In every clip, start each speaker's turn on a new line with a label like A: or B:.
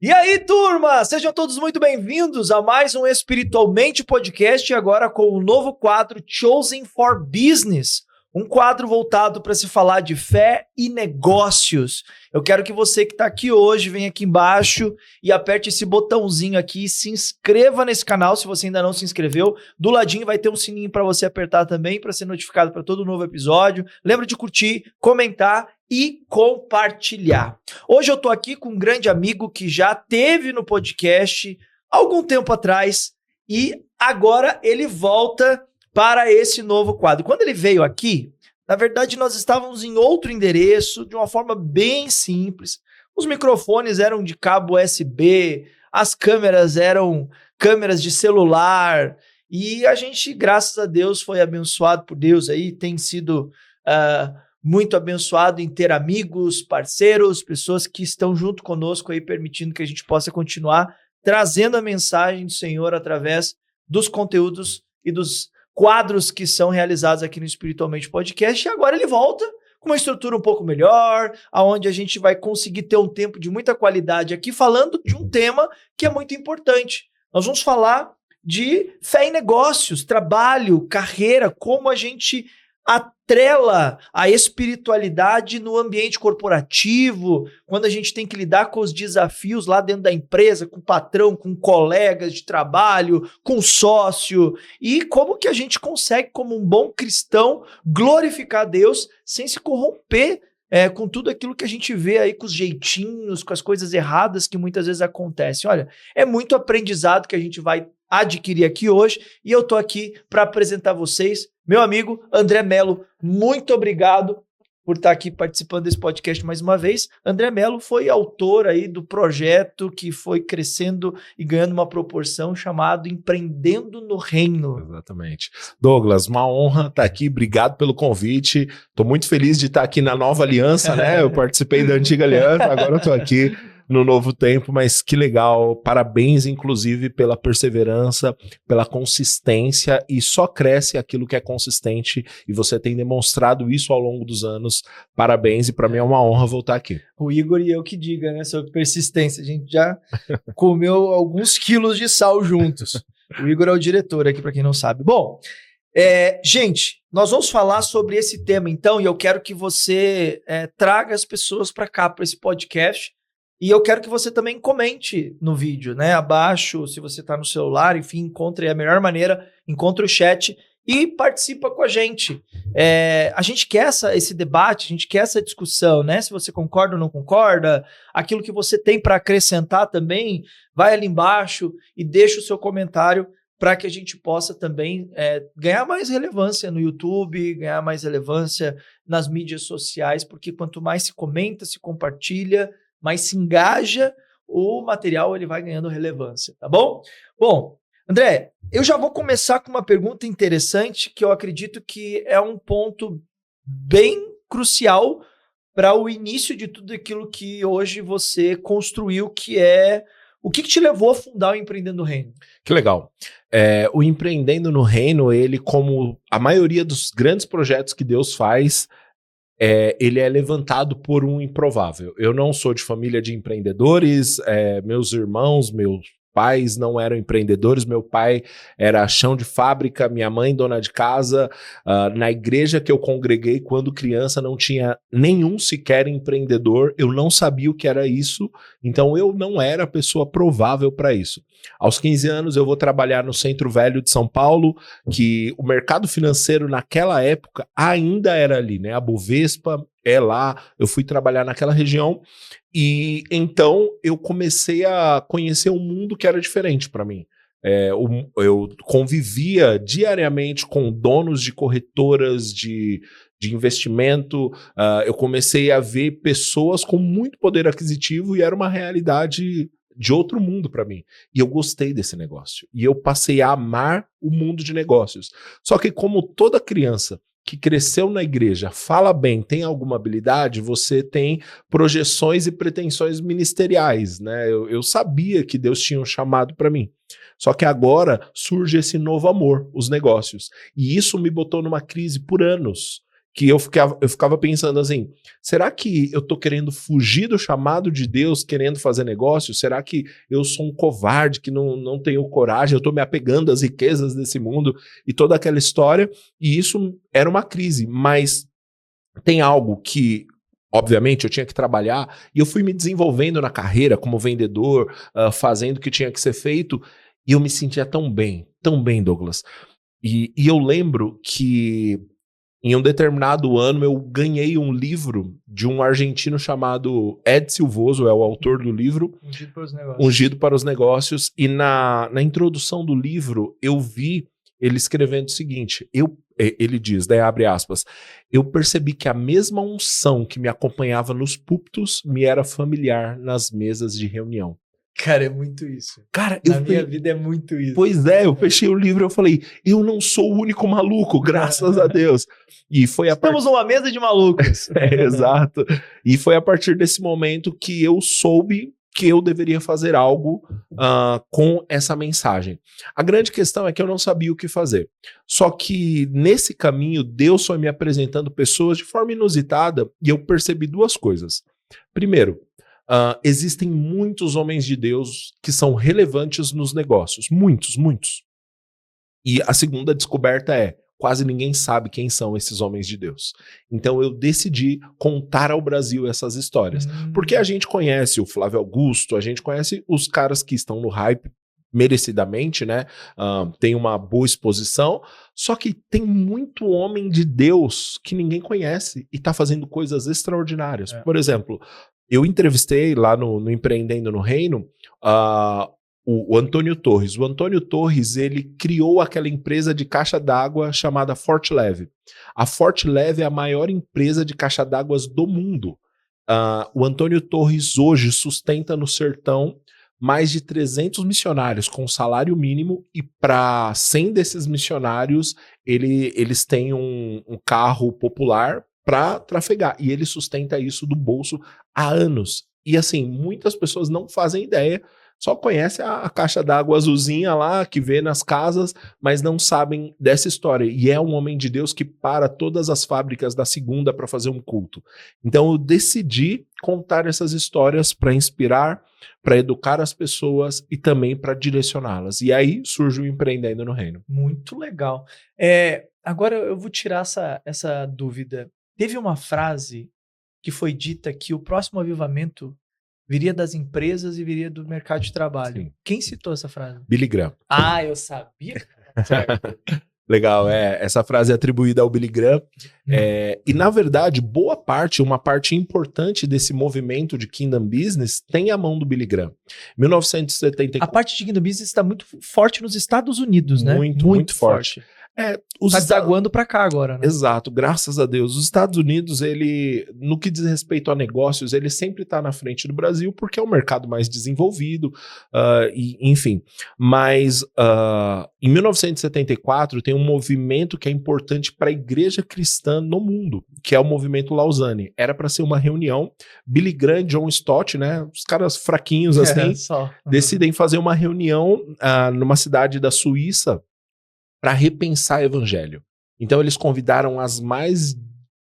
A: E aí, turma? Sejam todos muito bem-vindos a mais um Espiritualmente Podcast, agora com o novo quadro Chosen for Business, um quadro voltado para se falar de fé e negócios. Eu quero que você que está aqui hoje venha aqui embaixo e aperte esse botãozinho aqui e se inscreva nesse canal se você ainda não se inscreveu. Do ladinho vai ter um sininho para você apertar também para ser notificado para todo novo episódio. Lembra de curtir, comentar e compartilhar. Hoje eu tô aqui com um grande amigo que já teve no podcast algum tempo atrás e agora ele volta para esse novo quadro. Quando ele veio aqui, na verdade nós estávamos em outro endereço, de uma forma bem simples. Os microfones eram de cabo USB, as câmeras eram câmeras de celular e a gente, graças a Deus, foi abençoado por Deus aí, tem sido muito abençoado em ter amigos, parceiros, pessoas que estão junto conosco aí, permitindo que a gente possa continuar trazendo a mensagem do Senhor através dos conteúdos e dos quadros que são realizados aqui no Espiritualmente Podcast. E agora ele volta com uma estrutura um pouco melhor, aonde a gente vai conseguir ter um tempo de muita qualidade aqui, falando de um tema que é muito importante. Nós vamos falar de fé em negócios, trabalho, carreira, como a gente atrela a espiritualidade no ambiente corporativo, quando a gente tem que lidar com os desafios lá dentro da empresa, com o patrão, com colegas de trabalho, com sócio, e como que a gente consegue, como um bom cristão, glorificar Deus sem se corromper com tudo aquilo que a gente vê aí, com os jeitinhos, com as coisas erradas que muitas vezes acontecem. Olha, é muito aprendizado que a gente vai adquirir aqui hoje e eu tô aqui para apresentar vocês meu amigo André Melo. Muito obrigado por estar aqui participando desse podcast mais uma vez. André Melo foi autor aí do projeto que foi crescendo e ganhando uma proporção chamado Empreendendo no Reino.
B: Exatamente. Douglas, uma honra estar aqui, obrigado pelo convite. Estou muito feliz de estar aqui na nova aliança, né? Eu participei da antiga aliança, agora estou aqui no novo tempo, mas que legal, parabéns inclusive pela perseverança, pela consistência, e só cresce aquilo que é consistente e você tem demonstrado isso ao longo dos anos, parabéns, e para mim é uma honra voltar aqui.
A: O Igor e eu que diga, né, sobre persistência, a gente já comeu alguns quilos de sal juntos. O Igor é o diretor aqui, para quem não sabe. Bom, gente, nós vamos falar sobre esse tema então, e eu quero que você traga as pessoas para cá, para esse podcast. E eu quero que você também comente no vídeo, né? Abaixo, se você está no celular, enfim, encontre a melhor maneira, encontre o chat e participa com a gente. A gente quer esse debate, a gente quer essa discussão, né? Se você concorda ou não concorda, aquilo que você tem para acrescentar também, vai ali embaixo e deixa o seu comentário para que a gente possa também ganhar mais relevância no YouTube, ganhar mais relevância nas mídias sociais, porque quanto mais se comenta, se compartilha, mais se engaja, o material ele vai ganhando relevância, tá bom? Bom, André, eu já vou começar com uma pergunta interessante que eu acredito que é um ponto bem crucial para o início de tudo aquilo que hoje você construiu, que é o que te levou a fundar o Empreendendo no Reino?
B: Que legal. O Empreendendo no Reino, ele, como a maioria dos grandes projetos que Deus faz, ele é levantado por um improvável. Eu não sou de família de empreendedores, meus irmãos, meus pais não eram empreendedores, meu pai era chão de fábrica, minha mãe dona de casa. Na igreja que eu congreguei quando criança não tinha nenhum sequer empreendedor, eu não sabia o que era isso, então eu não era a pessoa provável para isso. Aos 15 anos eu vou trabalhar no Centro Velho de São Paulo, que o mercado financeiro naquela época ainda era ali, né? A Bovespa é lá, eu fui trabalhar naquela região e então eu comecei a conhecer um mundo que era diferente para mim. Eu convivia diariamente com donos de corretoras de investimento, eu comecei a ver pessoas com muito poder aquisitivo e era uma realidade de outro mundo para mim. E eu gostei desse negócio. E eu passei a amar o mundo de negócios. Só que como toda criança que cresceu na igreja, fala bem, tem alguma habilidade, você tem projeções e pretensões ministeriais, né? Eu sabia que Deus tinha um chamado para mim. Só que agora surge esse novo amor, os negócios. E isso me botou numa crise por anos. que eu ficava pensando assim, será que eu tô querendo fugir do chamado de Deus, querendo fazer negócio? Será que eu sou um covarde que não tenho coragem, eu tô me apegando às riquezas desse mundo e toda aquela história? E isso era uma crise, mas tem algo que, obviamente, eu tinha que trabalhar e eu fui me desenvolvendo na carreira como vendedor, fazendo o que tinha que ser feito, e eu me sentia tão bem, Douglas. E eu lembro que em um determinado ano eu ganhei um livro de um argentino chamado Ed Silvoso, é o autor do livro, Ungido para os Negócios, e na introdução do livro eu vi ele escrevendo o seguinte, ele diz, daí abre aspas, eu percebi que a mesma unção que me acompanhava nos púlpitos me era familiar nas mesas de reunião.
A: Cara, é muito isso.
B: Cara,
A: na minha vida é muito isso.
B: Pois é, eu fechei o livro e eu falei, eu não sou o único maluco, graças a Deus. E foi
A: Estamos numa mesa de malucos.
B: Exato. E foi a partir desse momento que eu soube que eu deveria fazer algo com essa mensagem. A grande questão é que eu não sabia o que fazer. Só que nesse caminho, Deus foi me apresentando pessoas de forma inusitada e eu percebi duas coisas. Primeiro, existem muitos homens de Deus que são relevantes nos negócios. Muitos. E a segunda descoberta é, quase ninguém sabe quem são esses homens de Deus. Então eu decidi contar ao Brasil essas histórias. Porque a gente conhece o Flávio Augusto, a gente conhece os caras que estão no hype merecidamente, né? Tem uma boa exposição, só que tem muito homem de Deus que ninguém conhece e tá fazendo coisas extraordinárias. Por exemplo, eu entrevistei lá no Empreendendo no Reino o Antônio Torres. O Antônio Torres, ele criou aquela empresa de caixa d'água chamada Forte Leve. A Forte Leve é a maior empresa de caixa d'água do mundo. O Antônio Torres hoje sustenta no sertão mais de 300 missionários com salário mínimo e para 100 desses missionários eles têm um carro popular para trafegar, e ele sustenta isso do bolso há anos. E assim, muitas pessoas não fazem ideia, só conhecem a caixa d'água azulzinha lá, que vê nas casas, mas não sabem dessa história. E é um homem de Deus que para todas as fábricas da segunda para fazer um culto. Então eu decidi contar essas histórias para inspirar, para educar as pessoas e também para direcioná-las. E aí surge o Empreendendo no Reino.
A: Muito legal. Agora eu vou tirar essa dúvida. Teve uma frase que foi dita que o próximo avivamento viria das empresas e viria do mercado de trabalho. Sim. Quem citou essa frase?
B: Billy Graham.
A: Eu sabia.
B: Legal, essa frase é atribuída ao Billy Graham. E na verdade, uma parte importante desse movimento de Kingdom Business tem a mão do Billy Graham. 1974.
A: A parte de Kingdom Business está muito forte nos Estados Unidos, né?
B: Muito forte.
A: Tá desaguando para cá agora, né?
B: Exato, graças a Deus. Os Estados Unidos, no que diz respeito a negócios, ele sempre está na frente do Brasil porque é um mercado mais desenvolvido, enfim. Mas em 1974 tem um movimento que é importante para a igreja cristã no mundo, que é o movimento Lausanne. Era para ser uma reunião, Billy Graham, John Stott, né? Os caras fraquinhos assim, decidem fazer uma reunião numa cidade da Suíça para repensar o evangelho. Então eles convidaram as mais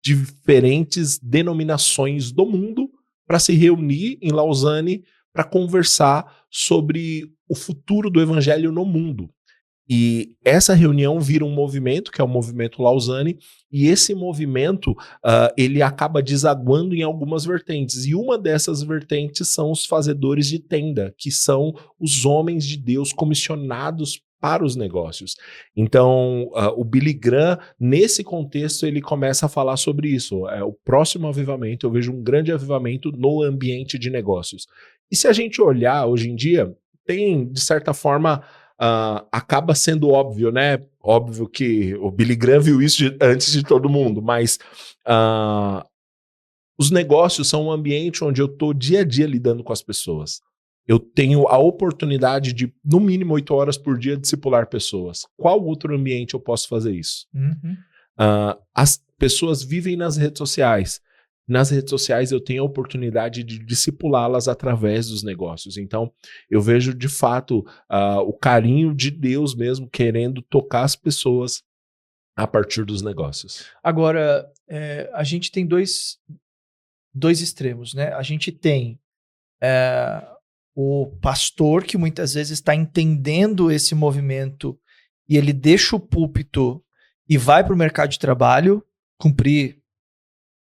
B: diferentes denominações do mundo para se reunir em Lausanne para conversar sobre o futuro do evangelho no mundo. E essa reunião vira um movimento, que é o movimento Lausanne, e esse movimento ele acaba desaguando em algumas vertentes. E uma dessas vertentes são os fazedores de tenda, que são os homens de Deus comissionados para os negócios. Então, o Billy Graham, nesse contexto, ele começa a falar sobre isso. O próximo avivamento, eu vejo um grande avivamento no ambiente de negócios. E se a gente olhar hoje em dia, tem, de certa forma, acaba sendo óbvio, né? Óbvio que o Billy Graham viu isso antes de todo mundo, mas os negócios são um ambiente onde eu estou dia a dia lidando com as pessoas. Eu tenho a oportunidade de, no mínimo, 8 horas por dia, discipular pessoas. Qual outro ambiente eu posso fazer isso? As pessoas vivem nas redes sociais. Nas redes sociais eu tenho a oportunidade de discipulá-las através dos negócios. Então, eu vejo, de fato, o carinho de Deus mesmo querendo tocar as pessoas a partir dos negócios.
A: Agora, a gente tem dois extremos, né? A gente tem o pastor que muitas vezes está entendendo esse movimento e ele deixa o púlpito e vai para o mercado de trabalho cumprir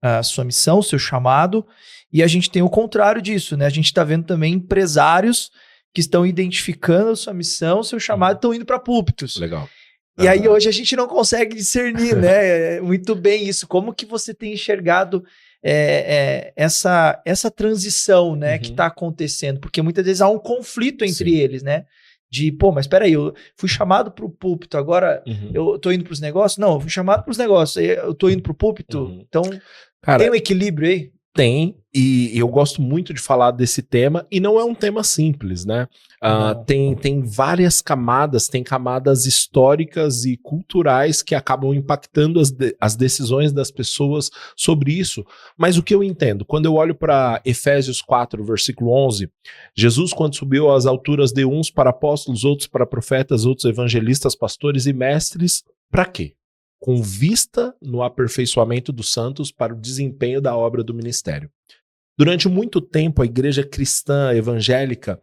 A: a sua missão, o seu chamado, e a gente tem o contrário disso, né? A gente está vendo também empresários que estão identificando a sua missão, o seu chamado, estão indo para púlpitos.
B: Legal.
A: E aí hoje a gente não consegue discernir, né? Muito bem isso. Como que você tem enxergado essa transição, né, que está acontecendo? Porque muitas vezes há um conflito entre eles, né? De, mas espera aí, eu fui chamado para o púlpito, agora eu tô indo para os negócios? Não, eu fui chamado para os negócios, eu tô indo para o púlpito. Então, cara, tem um equilíbrio aí?
B: Tem, e eu gosto muito de falar desse tema, e não é um tema simples, né? Tem várias camadas, tem camadas históricas e culturais que acabam impactando as decisões das pessoas sobre isso. Mas o que eu entendo, quando eu olho para Efésios 4, versículo 11, Jesus, quando subiu às alturas, deu uns para apóstolos, outros para profetas, outros evangelistas, pastores e mestres, para quê? Com vista no aperfeiçoamento dos santos para o desempenho da obra do ministério. Durante muito tempo, a igreja cristã evangélica,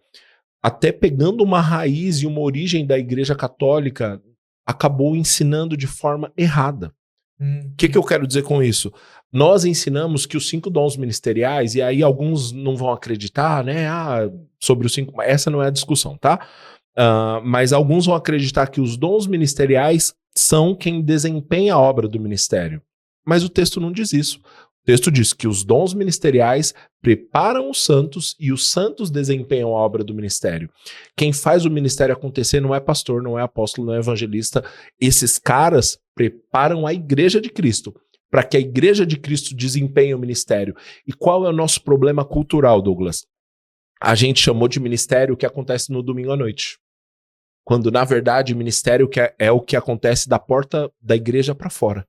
B: até pegando uma raiz e uma origem da igreja católica, acabou ensinando de forma errada. O que eu quero dizer com isso? Nós ensinamos que os 5 dons ministeriais, e aí alguns não vão acreditar, né? Sobre os 5, essa não é a discussão, tá? Mas alguns vão acreditar que os dons ministeriais são quem desempenha a obra do ministério. Mas o texto não diz isso. O texto diz que os dons ministeriais preparam os santos e os santos desempenham a obra do ministério. Quem faz o ministério acontecer não é pastor, não é apóstolo, não é evangelista. Esses caras preparam a igreja de Cristo para que a igreja de Cristo desempenhe o ministério. E qual é o nosso problema cultural, Douglas? A gente chamou de ministério o que acontece no domingo à noite. Quando, na verdade, ministério é o que acontece da porta da igreja para fora.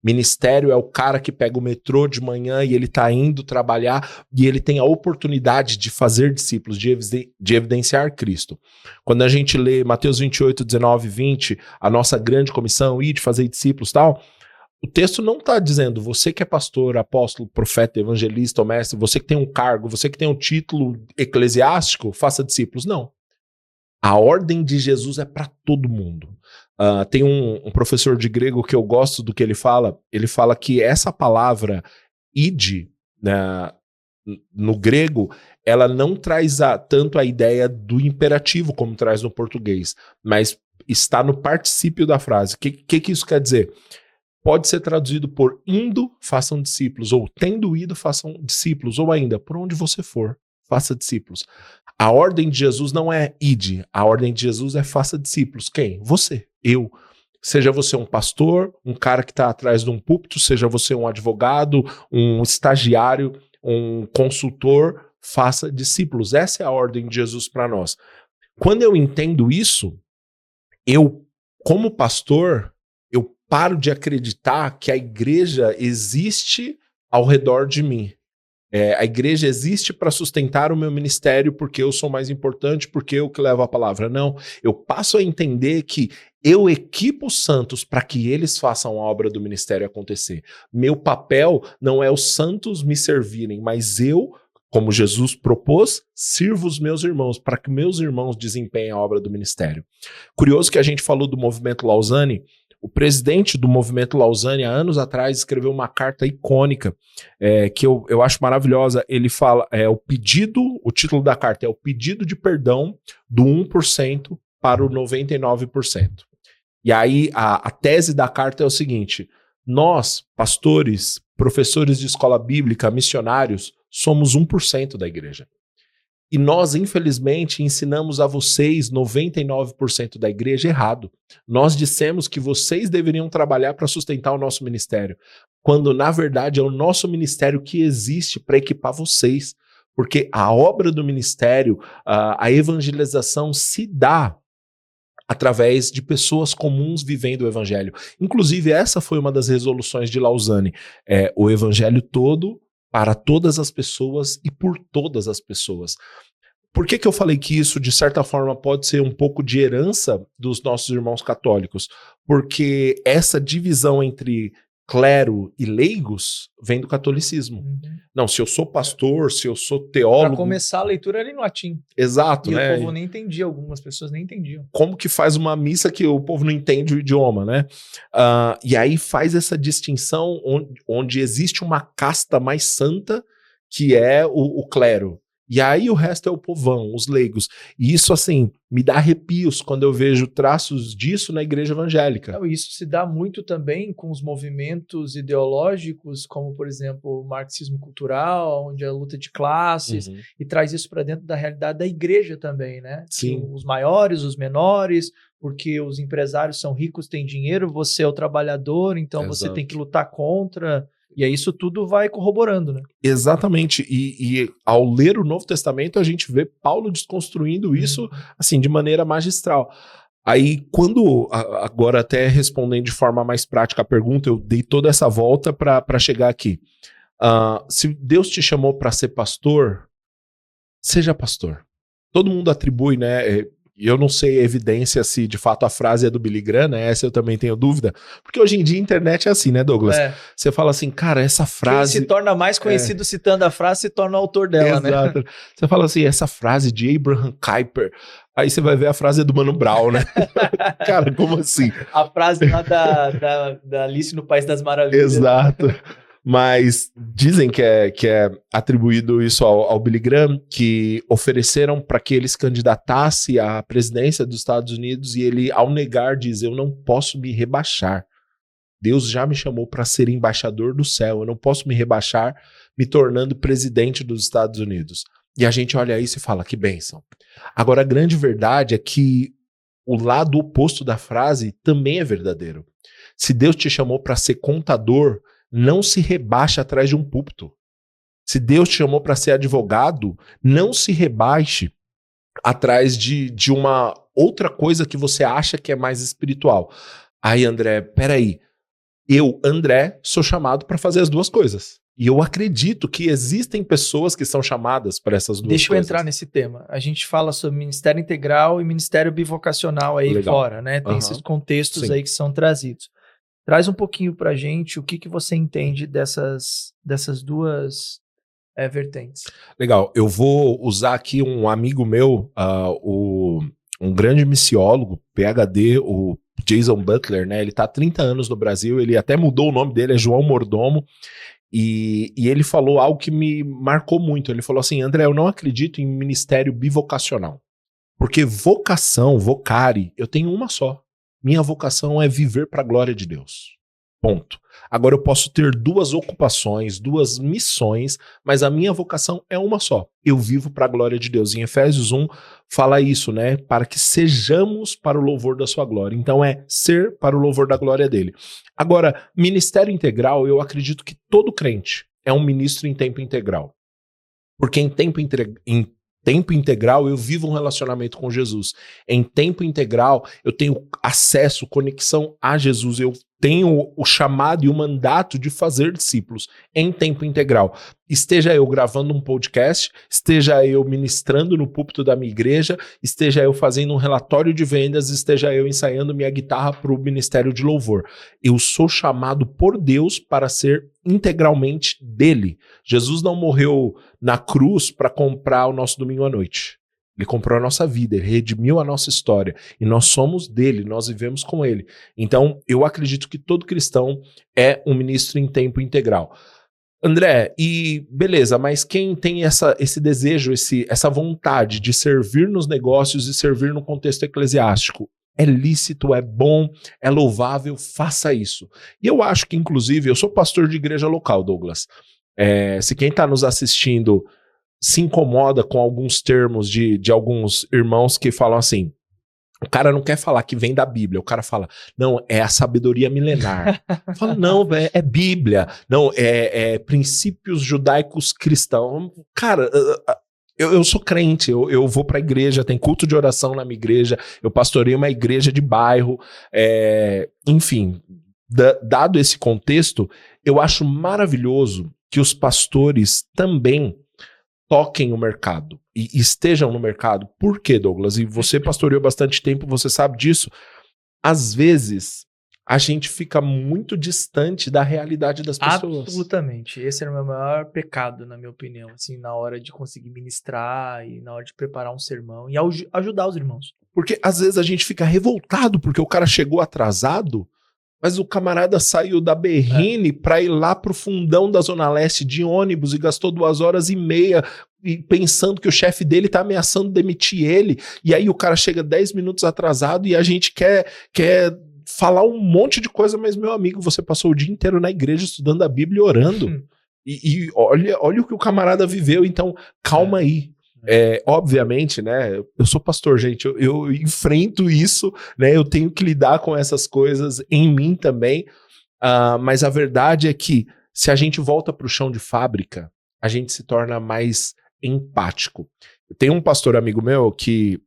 B: Ministério é o cara que pega o metrô de manhã e ele está indo trabalhar e ele tem a oportunidade de fazer discípulos, de evidenciar Cristo. Quando a gente lê Mateus 28, 19 e 20, a nossa grande comissão, ir de fazer discípulos e tal, o texto não está dizendo você que é pastor, apóstolo, profeta, evangelista ou mestre, você que tem um cargo, você que tem um título eclesiástico, faça discípulos. Não. A ordem de Jesus é para todo mundo. Tem um professor de grego que eu gosto do que ele fala que essa palavra ide, né, no grego, ela não traz tanto a ideia do imperativo como traz no português, mas está no particípio da frase. O que isso quer dizer? Pode ser traduzido por indo, façam discípulos, ou tendo ido, façam discípulos, ou ainda, por onde você for, faça discípulos. A ordem de Jesus não é ide, a ordem de Jesus é faça discípulos. Quem? Você, eu. Seja você um pastor, um cara que está atrás de um púlpito, seja você um advogado, um estagiário, um consultor, faça discípulos. Essa é a ordem de Jesus para nós. Quando eu entendo isso, eu, como pastor, eu paro de acreditar que a igreja existe ao redor de mim. A igreja existe para sustentar o meu ministério porque eu sou mais importante, porque eu que levo a palavra. Não, eu passo a entender que eu equipo os santos para que eles façam a obra do ministério acontecer. Meu papel não é os santos me servirem, mas eu, como Jesus propôs, sirvo os meus irmãos para que meus irmãos desempenhem a obra do ministério. Curioso que a gente falou do movimento Lausanne. O presidente do movimento Lausanne, há anos atrás, escreveu uma carta icônica que eu acho maravilhosa. Ele fala, o título da carta é o pedido de perdão do 1% para o 99%. E aí a tese da carta é o seguinte: nós, pastores, professores de escola bíblica, missionários, somos 1% da igreja. E nós, infelizmente, ensinamos a vocês, 99% da igreja, errado. Nós dissemos que vocês deveriam trabalhar para sustentar o nosso ministério, quando, na verdade, é o nosso ministério que existe para equipar vocês. Porque a obra do ministério, a evangelização se dá através de pessoas comuns vivendo o evangelho. Inclusive, essa foi uma das resoluções de Lausanne. O evangelho todo para todas as pessoas e por todas as pessoas. por que eu falei que isso, de certa forma, pode ser um pouco de herança dos nossos irmãos católicos? Porque essa divisão entre clero e leigos vem do catolicismo. Não, se eu sou pastor, se eu sou teólogo...
A: Para começar, a leitura era em latim.
B: Exato,
A: e
B: né?
A: o povo nem entendia, algumas pessoas nem entendiam.
B: Como que faz uma missa que o povo não entende o idioma, né? E aí faz essa distinção onde existe uma casta mais santa, que é o clero. E aí o resto é o povão, os leigos. E isso, assim, me dá arrepios quando eu vejo traços disso na igreja evangélica.
A: Não, isso se dá muito também com os movimentos ideológicos, como, por exemplo, o marxismo cultural, onde é a luta de classes, e traz isso para dentro da realidade da igreja também, né?
B: Sim.
A: Os maiores, os menores, porque os empresários são ricos, têm dinheiro, você é o trabalhador, então você tem que lutar contra... E aí isso tudo vai corroborando, né?
B: Exatamente. E ao ler o Novo Testamento, a gente vê Paulo desconstruindo isso, assim, de maneira magistral. Aí, quando, agora até respondendo de forma mais prática a pergunta, eu dei toda essa volta para chegar aqui. Se Deus te chamou para ser pastor, seja pastor. Todo mundo atribui, né? Eu não sei a evidência se de fato a frase é do Billy Graham, né? Essa eu também tenho dúvida. Porque hoje em dia a internet é assim, né, Douglas? Você fala assim, cara, essa frase...
A: Quem se torna mais conhecido citando a frase se torna o autor dela,
B: Exato.
A: né?
B: Você fala assim, essa frase de Abraham Kuyper, aí você vai ver a frase do Mano Brown, né? Cara, como assim?
A: A frase lá da Alice no País das Maravilhas.
B: Exato. Mas dizem que é atribuído isso ao Billy Graham, que ofereceram para que ele se candidatasse à presidência dos Estados Unidos e ele, ao negar, diz, eu não posso me rebaixar. Deus já me chamou para ser embaixador do céu, eu não posso me rebaixar me tornando presidente dos Estados Unidos. E a gente olha isso e fala, que bênção. Agora, a grande verdade é que o lado oposto da frase também é verdadeiro. Se Deus te chamou para ser contador, não se rebaixe atrás de um púlpito. Se Deus te chamou para ser advogado, não se rebaixe atrás de uma outra coisa que você acha que é mais espiritual. Aí, André, peraí. Eu, André, sou chamado para fazer as duas coisas. E eu acredito que existem pessoas que são chamadas para essas duas coisas.
A: Deixa eu entrar nesse tema. A gente fala sobre ministério integral e ministério bivocacional aí fora, né? Tem esses contextos aí que são trazidos. Traz um pouquinho pra gente o que você entende dessas duas vertentes.
B: Legal, eu vou usar aqui um amigo meu, um grande missiólogo, PhD, o Jason Butler, né? Ele tá há 30 anos no Brasil, ele até mudou o nome dele, é João Mordomo, e ele falou algo que me marcou muito. Ele falou assim, André, eu não acredito em ministério bivocacional, porque vocação, vocare, eu tenho uma só. Minha vocação é viver para a glória de Deus. Ponto. Agora eu posso ter duas ocupações, duas missões, mas a minha vocação é uma só. Eu vivo para a glória de Deus. Em Efésios 1 fala isso, né? Para que sejamos para o louvor da sua glória. Então é ser para o louvor da glória dele. Agora, ministério integral, eu acredito que todo crente é um ministro em tempo integral. Porque em tempo integral, eu vivo um relacionamento com Jesus. Em tempo integral, eu tenho acesso, conexão a Jesus. Eu tenho o chamado e o mandato de fazer discípulos em tempo integral. Esteja eu gravando um podcast, esteja eu ministrando no púlpito da minha igreja, esteja eu fazendo um relatório de vendas, esteja eu ensaiando minha guitarra para o ministério de louvor. Eu sou chamado por Deus para ser integralmente dele. Jesus não morreu na cruz para comprar o nosso domingo à noite. Ele comprou a nossa vida, ele redimiu a nossa história. E nós somos dele, nós vivemos com ele. Então, eu acredito que todo cristão é um ministro em tempo integral. André, e beleza, mas quem tem esse desejo, essa vontade de servir nos negócios e servir no contexto eclesiástico, é lícito, é bom, é louvável, faça isso. E eu acho que, inclusive, eu sou pastor de igreja local, Douglas. Se quem está nos assistindo se incomoda com alguns termos de alguns irmãos que falam assim, o cara não quer falar que vem da Bíblia, o cara fala, não, é a sabedoria milenar. Fala, não, é Bíblia, não, é princípios judaicos cristãos. Cara, eu sou crente, eu vou pra igreja, tem culto de oração na minha igreja, eu pastoreio uma igreja de bairro, enfim, dado esse contexto, eu acho maravilhoso que os pastores também toquem o mercado. e estejam no mercado. Por quê, Douglas? E você pastoreou bastante tempo, você sabe disso. Às vezes, a gente fica muito distante da realidade das pessoas.
A: Absolutamente. Esse era o meu maior pecado, na minha opinião, assim, na hora de conseguir ministrar e na hora de preparar um sermão e ajudar os irmãos.
B: Porque às vezes a gente fica revoltado porque o cara chegou atrasado, mas o camarada saiu da Berrine para ir lá pro fundão da Zona Leste de ônibus e gastou 2h30 e pensando que o chefe dele tá ameaçando demitir ele. E aí o cara chega 10 minutos atrasado e a gente quer falar um monte de coisa, mas, meu amigo, você passou o dia inteiro na igreja estudando a Bíblia e orando. E olha o que o camarada viveu, então calma aí. Obviamente, né, eu sou pastor, gente, eu enfrento isso, né, eu tenho que lidar com essas coisas em mim também, mas a verdade é que se a gente volta para o chão de fábrica, a gente se torna mais empático. Tem um pastor amigo meu que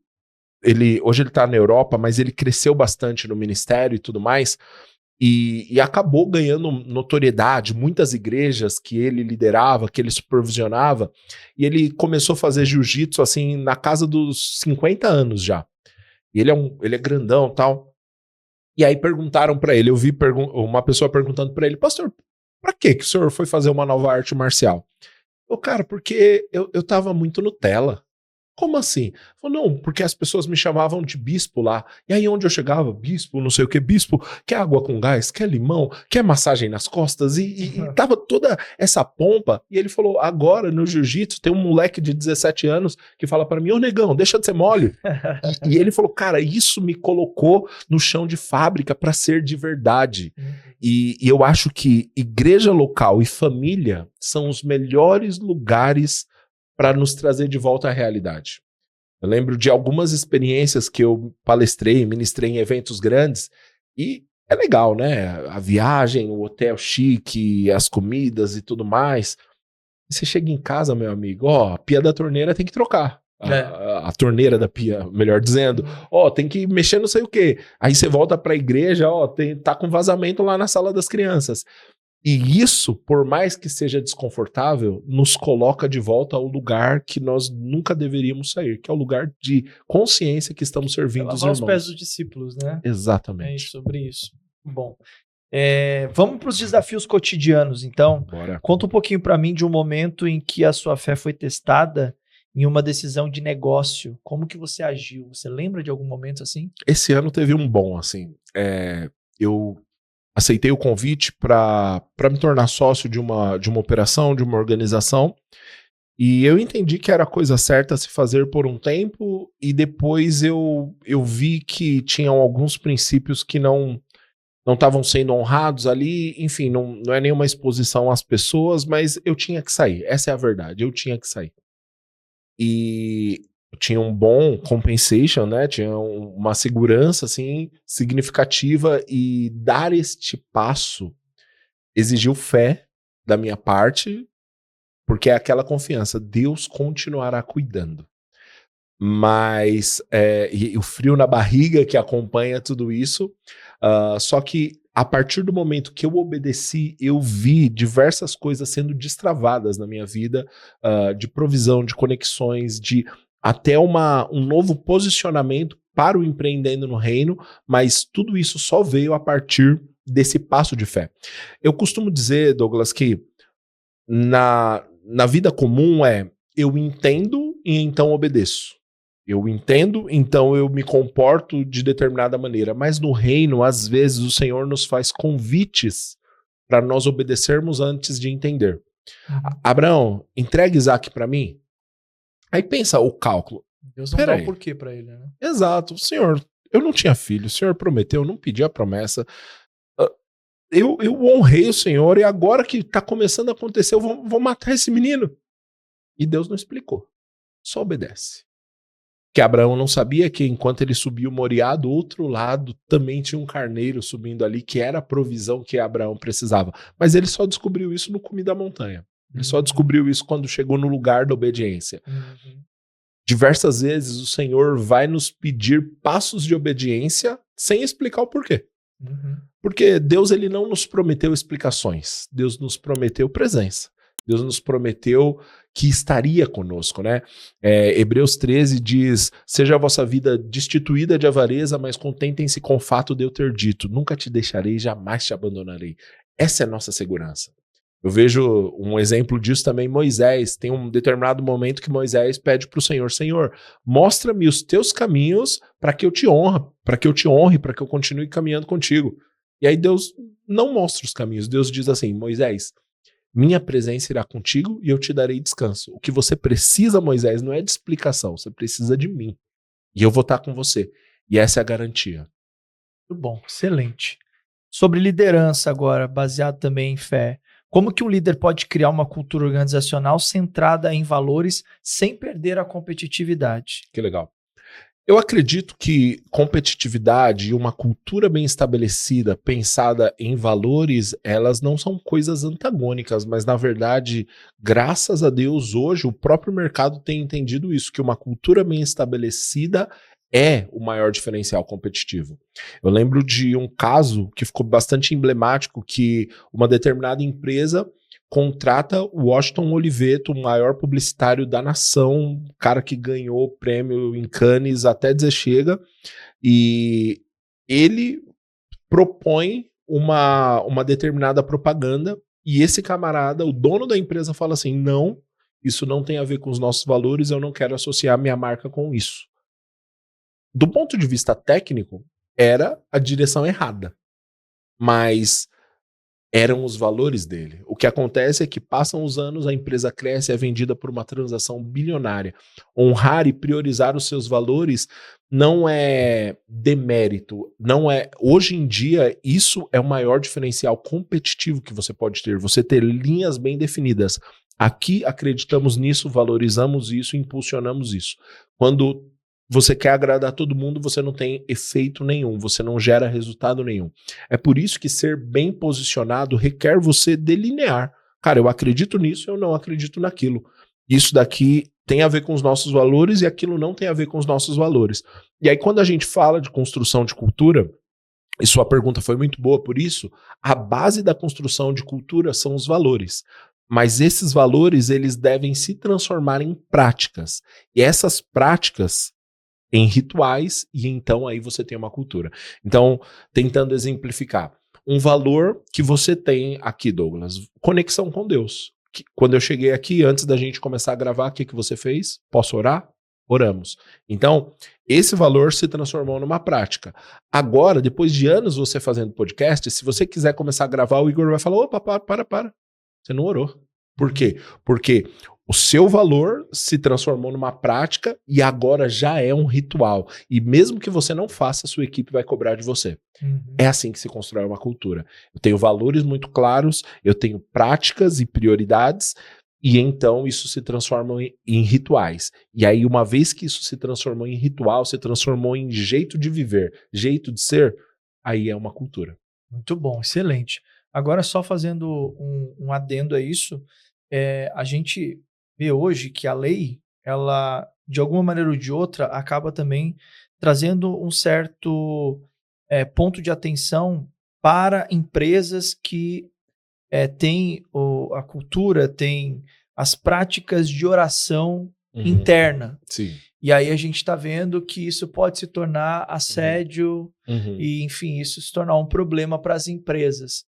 B: hoje ele tá na Europa, mas ele cresceu bastante no ministério e tudo mais, e acabou ganhando notoriedade, muitas igrejas que ele liderava, que ele supervisionava, e ele começou a fazer jiu-jitsu assim na casa dos 50 anos já. E ele é grandão e tal. E aí perguntaram pra ele, eu vi uma pessoa perguntando pra ele, pastor, pra que o senhor foi fazer uma nova arte marcial? Cara, porque eu tava muito Nutella. Como assim? Falou, não, porque as pessoas me chamavam de bispo lá. E aí onde eu chegava, bispo, não sei o que, bispo, quer água com gás, quer limão, quer massagem nas costas, e tava toda essa pompa. E ele falou, agora no jiu-jitsu tem um moleque de 17 anos que fala pra mim, ô negão, deixa de ser mole. E ele falou, cara, isso me colocou no chão de fábrica pra ser de verdade. E eu acho que igreja local e família são os melhores lugares para nos trazer de volta à realidade. Eu lembro de algumas experiências que eu palestrei, ministrei em eventos grandes, e é legal, né? A viagem, o hotel chique, as comidas e tudo mais. E você chega em casa, meu amigo, a pia da torneira tem que trocar. A torneira da pia, melhor dizendo. Tem que mexer não sei o quê. Aí você volta para a igreja, tá com vazamento lá na sala das crianças. E isso, por mais que seja desconfortável, nos coloca de volta ao lugar que nós nunca deveríamos sair, que é o lugar de consciência que estamos servindo os irmãos.
A: Os pés dos discípulos, né?
B: Exatamente.
A: É sobre isso. Bom, vamos para os desafios cotidianos, então.
B: Bora.
A: Conta um pouquinho para mim de um momento em que a sua fé foi testada em uma decisão de negócio. Como que você agiu? Você lembra de algum momento assim?
B: Esse ano teve um bom, assim. Eu aceitei o convite para me tornar sócio de uma operação, de uma organização, e eu entendi que era a coisa certa a se fazer por um tempo, e depois eu vi que tinham alguns princípios que não estavam sendo honrados ali, enfim, não é nenhuma exposição às pessoas, mas eu tinha que sair, essa é a verdade, eu tinha que sair. E tinha um bom compensation, né? Tinha uma segurança assim significativa, e dar este passo exigiu fé da minha parte, porque é aquela confiança, Deus continuará cuidando. Mas e o frio na barriga que acompanha tudo isso, só que a partir do momento que eu obedeci, eu vi diversas coisas sendo destravadas na minha vida, de provisão, de conexões, de até um novo posicionamento para o empreendendo no reino, mas tudo isso só veio a partir desse passo de fé. Eu costumo dizer, Douglas, que na vida comum eu entendo e então obedeço. Eu entendo, então eu me comporto de determinada maneira, mas no reino, às vezes, o Senhor nos faz convites para nós obedecermos antes de entender. Abraão, entrega Isaac para mim? Aí pensa o cálculo.
A: Deus não dá o porquê para ele, né?
B: Exato. Senhor, eu não tinha filho, o Senhor prometeu, eu não pedi a promessa. Eu honrei o Senhor, e agora que está começando a acontecer, eu vou matar esse menino. E Deus não explicou. Só obedece. Que Abraão não sabia que enquanto ele subiu o Moriá, do outro lado também tinha um carneiro subindo ali, que era a provisão que Abraão precisava. Mas ele só descobriu isso no cume da montanha. Ele só descobriu isso quando chegou no lugar da obediência. Diversas vezes o Senhor vai nos pedir passos de obediência sem explicar o porquê. Porque Deus, ele não nos prometeu explicações. Deus nos prometeu presença. Deus nos prometeu que estaria conosco, né? Hebreus 13 diz, seja a vossa vida destituída de avareza, mas contentem-se com o fato de eu ter dito, nunca te deixarei, jamais te abandonarei. Essa é a nossa segurança. Eu vejo um exemplo disso também em Moisés. Tem um determinado momento que Moisés pede para o Senhor, Senhor, mostra-me os teus caminhos para que eu te honre, para que eu continue caminhando contigo. E aí Deus não mostra os caminhos. Deus diz assim, Moisés, minha presença irá contigo e eu te darei descanso. O que você precisa, Moisés, não é de explicação, você precisa de mim. E eu vou estar com você. E essa é a garantia.
A: Muito bom, excelente. Sobre liderança agora, baseado também em fé. Como que um líder pode criar uma cultura organizacional centrada em valores sem perder a competitividade?
B: Que legal. Eu acredito que competitividade e uma cultura bem estabelecida, pensada em valores, elas não são coisas antagônicas, mas na verdade, graças a Deus, hoje o próprio mercado tem entendido isso, que uma cultura bem estabelecida é o maior diferencial competitivo. Eu lembro de um caso que ficou bastante emblemático, que uma determinada empresa contrata o Washington Oliveto, o maior publicitário da nação, cara que ganhou o prêmio em Cannes até dizer chega, e ele propõe uma determinada propaganda, e esse camarada, o dono da empresa, fala assim, não, isso não tem a ver com os nossos valores, eu não quero associar minha marca com isso. Do ponto de vista técnico, era a direção errada, mas eram os valores dele. O que acontece é que passam os anos, a empresa cresce, é vendida por uma transação bilionária. Honrar e priorizar os seus valores não é demérito, não é. Hoje em dia, isso é o maior diferencial competitivo que você pode ter, você ter linhas bem definidas. Aqui acreditamos nisso, valorizamos isso, impulsionamos isso. Quando você quer agradar todo mundo, você não tem efeito nenhum, você não gera resultado nenhum. É por isso que ser bem posicionado requer você delinear. Cara, eu acredito nisso, eu não acredito naquilo. Isso daqui tem a ver com os nossos valores e aquilo não tem a ver com os nossos valores. E aí quando a gente fala de construção de cultura, e sua pergunta foi muito boa por isso, a base da construção de cultura são os valores. Mas esses valores, eles devem se transformar em práticas. E essas práticas em rituais, e então aí você tem uma cultura. Então, tentando exemplificar, um valor que você tem aqui, Douglas, conexão com Deus. Quando eu cheguei aqui, antes da gente começar a gravar, o que você fez? Posso orar? Oramos. Então, esse valor se transformou numa prática. Agora, depois de anos você fazendo podcast, se você quiser começar a gravar, o Igor vai falar, opa, para. Você não orou. Por quê? Porque o seu valor se transformou numa prática e agora já é um ritual. E mesmo que você não faça, a sua equipe vai cobrar de você. É assim que se constrói uma cultura. Eu tenho valores muito claros, eu tenho práticas e prioridades, e então isso se transforma em rituais. E aí, uma vez que isso se transformou em ritual, se transformou em jeito de viver, jeito de ser, aí é uma cultura.
A: Muito bom, excelente. Agora, só fazendo um adendo a isso, a gente vê hoje que a lei, ela, de alguma maneira ou de outra, acaba também trazendo um certo ponto de atenção para empresas que têm a cultura, têm as práticas de oração interna.
B: Sim.
A: E aí a gente está vendo que isso pode se tornar assédio e, enfim, isso se tornar um problema para as empresas.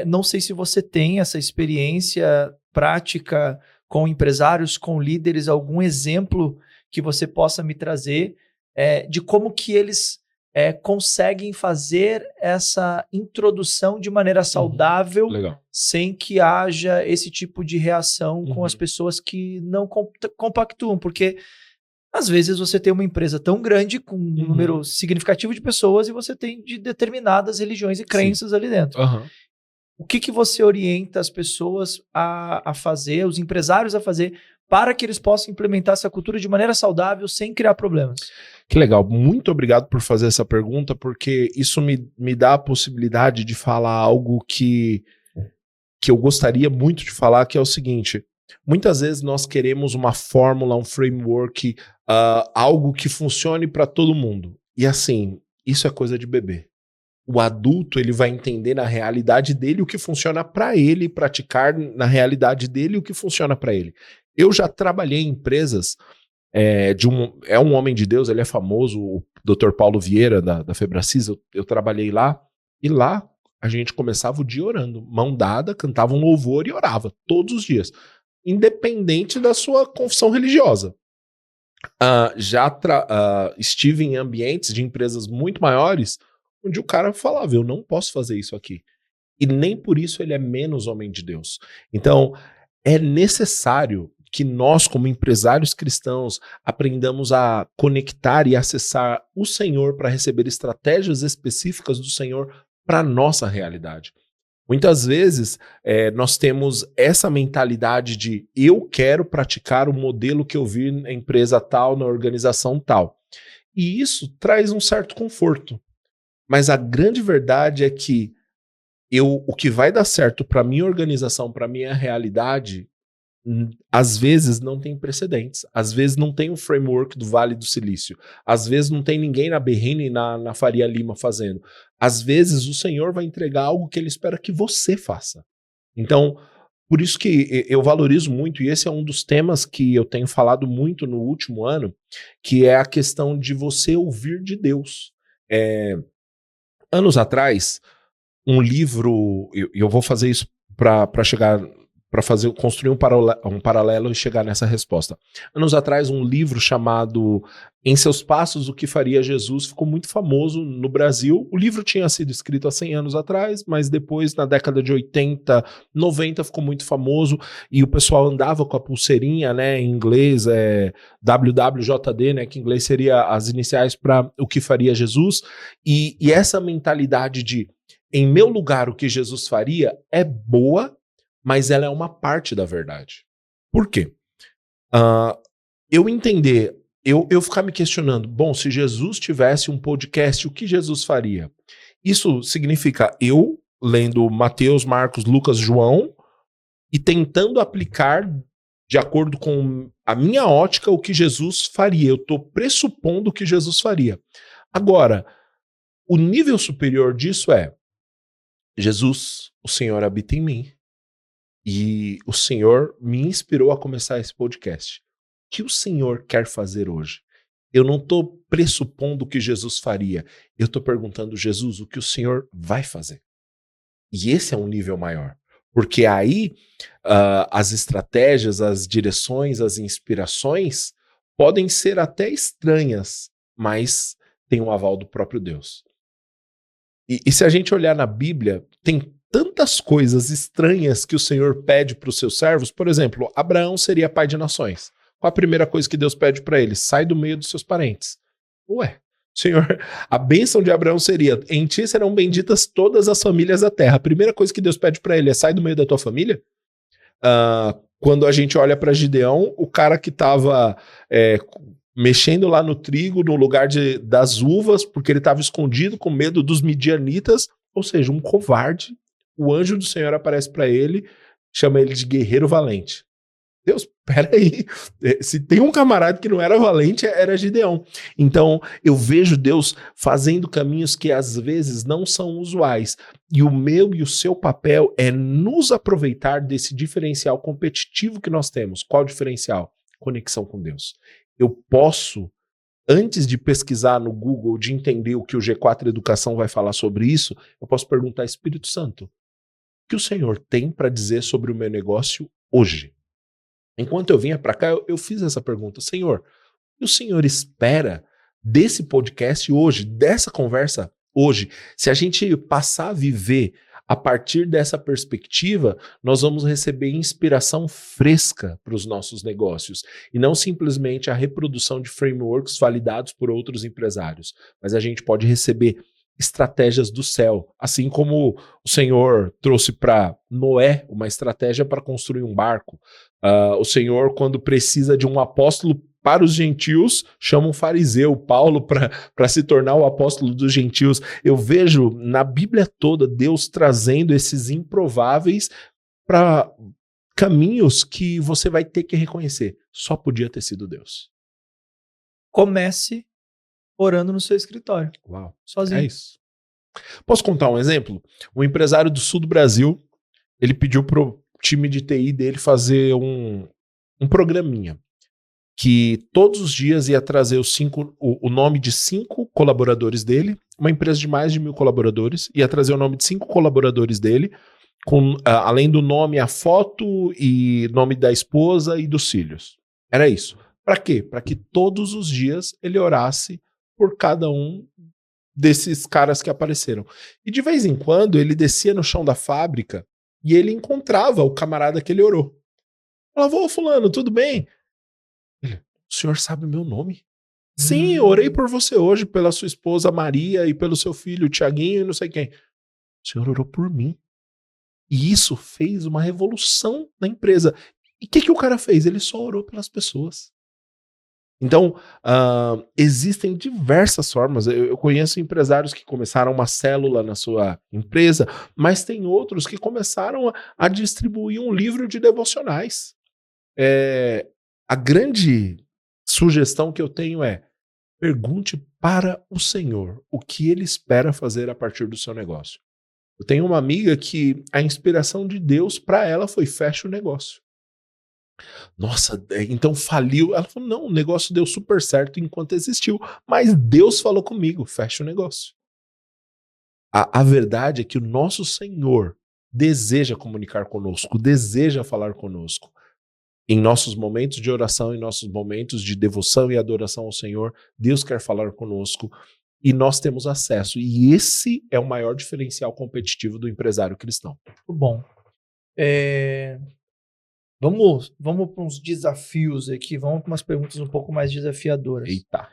A: Não sei se você tem essa experiência prática com empresários, com líderes, algum exemplo que você possa me trazer de como que eles conseguem fazer essa introdução de maneira saudável, sem que haja esse tipo de reação com as pessoas que não compactuam, porque às vezes você tem uma empresa tão grande, com um número significativo de pessoas, e você tem de determinadas religiões e crenças ali dentro. O que você orienta as pessoas a fazer, os empresários a fazer, para que eles possam implementar essa cultura de maneira saudável, sem criar problemas?
B: Que legal, muito obrigado por fazer essa pergunta, porque isso me dá a possibilidade de falar algo que eu gostaria muito de falar, que é o seguinte: muitas vezes nós queremos uma fórmula, um framework, algo que funcione para todo mundo. E assim, isso é coisa de bebê. O adulto, ele vai entender na realidade dele o que funciona para ele, praticar na realidade dele o que funciona para ele. Eu já trabalhei em empresas é um homem de Deus, ele é famoso, o Dr. Paulo Vieira, da Febracis, eu trabalhei lá, e lá a gente começava o dia orando, mão dada, cantava um louvor e orava todos os dias, independente da sua confissão religiosa. Estive em ambientes de empresas muito maiores, onde o cara falava, eu não posso fazer isso aqui. E nem por isso ele é menos homem de Deus. Então, é necessário que nós, como empresários cristãos, aprendamos a conectar e acessar o Senhor para receber estratégias específicas do Senhor para a nossa realidade. Muitas vezes nós temos essa mentalidade de eu quero praticar o modelo que eu vi na empresa tal, na organização tal. E isso traz um certo conforto. Mas a grande verdade é que o que vai dar certo para a minha organização, para a minha realidade, às vezes não tem precedentes, às vezes não tem um framework do Vale do Silício, às vezes não tem ninguém na Berrini e na Faria Lima fazendo, às vezes o Senhor vai entregar algo que Ele espera que você faça. Então, por isso que eu valorizo muito, e esse é um dos temas que eu tenho falado muito no último ano, que é a questão de você ouvir de Deus. Anos atrás, um livro, eu vou fazer isso para chegar, para construir um paralelo e chegar nessa resposta. Anos atrás, um livro chamado Em Seus Passos, O que Faria Jesus, ficou muito famoso no Brasil. O livro tinha sido escrito há 100 anos atrás, mas depois, na década de 80, 90, ficou muito famoso e o pessoal andava com a pulseirinha, né, em inglês, WWJD, né, que em inglês seria as iniciais para O que Faria Jesus, e essa mentalidade de em meu lugar o que Jesus faria é boa, mas ela é uma parte da verdade. Por quê? Eu entender, eu ficar me questionando, bom, se Jesus tivesse um podcast, o que Jesus faria? Isso significa eu lendo Mateus, Marcos, Lucas, João e tentando aplicar de acordo com a minha ótica o que Jesus faria. Eu estou pressupondo o que Jesus faria. Agora, o nível superior disso é Jesus, o Senhor habita em mim e o Senhor me inspirou a começar esse podcast. O que o Senhor quer fazer hoje? Eu não estou pressupondo o que Jesus faria. Eu estou perguntando, Jesus, o que o Senhor vai fazer? E esse é um nível maior. Porque aí as estratégias, as direções, as inspirações podem ser até estranhas, mas tem um aval do próprio Deus. E se a gente olhar na Bíblia, tem tantas coisas estranhas que o Senhor pede para os seus servos. Por exemplo, Abraão seria pai de nações. Qual a primeira coisa que Deus pede para ele? Sai do meio dos seus parentes. Ué, Senhor, a bênção de Abraão seria, em ti serão benditas todas as famílias da terra. A primeira coisa que Deus pede para ele é sai do meio da tua família? Quando a gente olha para Gideão, o cara que estava mexendo lá no trigo, no lugar das uvas, porque ele estava escondido com medo dos midianitas, ou seja, um covarde. O anjo do Senhor aparece para ele, chama ele de guerreiro valente. Deus, peraí, se tem um camarada que não era valente, era Gideão. Então, eu vejo Deus fazendo caminhos que às vezes não são usuais. E o meu e o seu papel é nos aproveitar desse diferencial competitivo que nós temos. Qual o diferencial? Conexão com Deus. Eu posso, antes de pesquisar no Google, de entender o que o G4 Educação vai falar sobre isso, eu posso perguntar, Espírito Santo, o que o Senhor tem para dizer sobre o meu negócio hoje? Enquanto eu vinha para cá, eu fiz essa pergunta, Senhor, o que o Senhor espera desse podcast hoje, dessa conversa hoje? Se a gente passar a viver a partir dessa perspectiva, nós vamos receber inspiração fresca para os nossos negócios e não simplesmente a reprodução de frameworks validados por outros empresários, mas a gente pode receber estratégias do céu, assim como o Senhor trouxe para Noé uma estratégia para construir um barco. O Senhor, quando precisa de um apóstolo para os gentios, chama um fariseu, Paulo, para se tornar o apóstolo dos gentios. Eu vejo na Bíblia toda Deus trazendo esses improváveis para caminhos que você vai ter que reconhecer. Só podia ter sido Deus.
A: Comece orando no seu escritório.
B: Uau.
A: Sozinho.
B: É isso. Posso contar um exemplo? Um empresário do sul do Brasil, ele pediu pro time de TI dele fazer um programinha que todos os dias ia trazer o nome de 5 colaboradores dele, uma empresa de mais de 1.000 colaboradores, ia trazer o nome de 5 colaboradores dele, com, além do nome, a foto e nome da esposa e dos filhos. Era isso. Para quê? Para que todos os dias ele orasse por cada um desses caras que apareceram. E de vez em quando ele descia no chão da fábrica e ele encontrava o camarada que ele orou. Falava, ô fulano, tudo bem? Ele, o senhor sabe o meu nome? Sim, eu orei por você hoje, pela sua esposa Maria e pelo seu filho Tiaguinho e não sei quem. O senhor orou por mim. E isso fez uma revolução na empresa. E o que o cara fez? Ele só orou pelas pessoas. Então, existem diversas formas. Eu conheço empresários que começaram uma célula na sua empresa, mas tem outros que começaram a distribuir um livro de devocionais. A grande sugestão que eu tenho é: pergunte para o Senhor o que ele espera fazer a partir do seu negócio. Eu tenho uma amiga que a inspiração de Deus para ela foi: fecha o negócio. Nossa, então faliu. Ela falou: não, o negócio deu super certo enquanto existiu, mas Deus falou comigo: fecha o negócio. A verdade é que o nosso Senhor deseja comunicar conosco, deseja falar conosco. Em nossos momentos de oração, em nossos momentos de devoção e adoração ao Senhor, Deus quer falar conosco e nós temos acesso. E esse é o maior diferencial competitivo do empresário cristão.
A: Muito bom. Vamos para uns desafios aqui, vamos para umas perguntas um pouco mais desafiadoras.
B: Eita.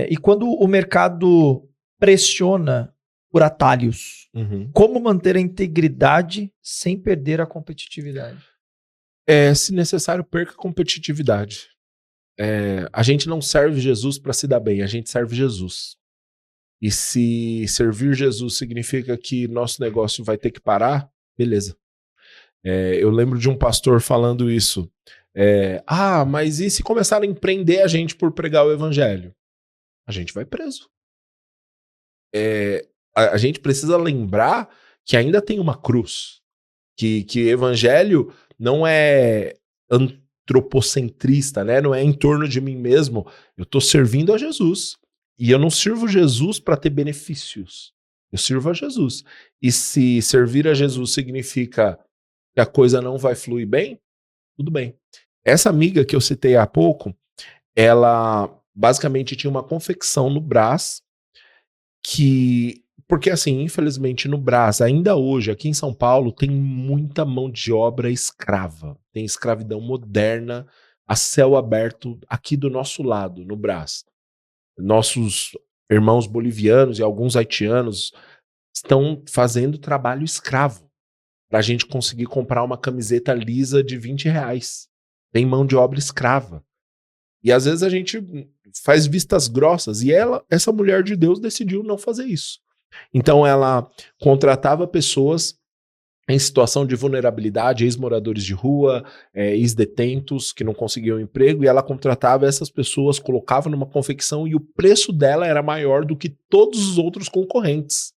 A: E quando o mercado pressiona por atalhos, como manter a integridade sem perder a competitividade?
B: Se necessário, perca a competitividade. A gente não serve Jesus para se dar bem, a gente serve Jesus. E se servir Jesus significa que nosso negócio vai ter que parar, beleza. Eu lembro de um pastor falando isso. Mas e se começarem a prender a gente por pregar o evangelho? A gente vai preso. A gente precisa lembrar que ainda tem uma cruz. Que evangelho não é antropocentrista, né? Não é em torno de mim mesmo. Eu estou servindo a Jesus. E eu não sirvo Jesus para ter benefícios. Eu sirvo a Jesus. E se servir a Jesus significa que a coisa não vai fluir bem, tudo bem. Essa amiga que eu citei há pouco, ela basicamente tinha uma confecção no Brás porque assim, infelizmente no Brás, ainda hoje, aqui em São Paulo, tem muita mão de obra escrava. Tem escravidão moderna a céu aberto aqui do nosso lado, no Brás. Nossos irmãos bolivianos e alguns haitianos estão fazendo trabalho escravo para a gente conseguir comprar uma camiseta lisa de R$20. Tem mão de obra escrava. E às vezes a gente faz vistas grossas. E essa mulher de Deus decidiu não fazer isso. Então ela contratava pessoas em situação de vulnerabilidade, ex-moradores de rua, ex-detentos que não conseguiam emprego, e ela contratava essas pessoas, colocava numa confecção e o preço dela era maior do que todos os outros concorrentes.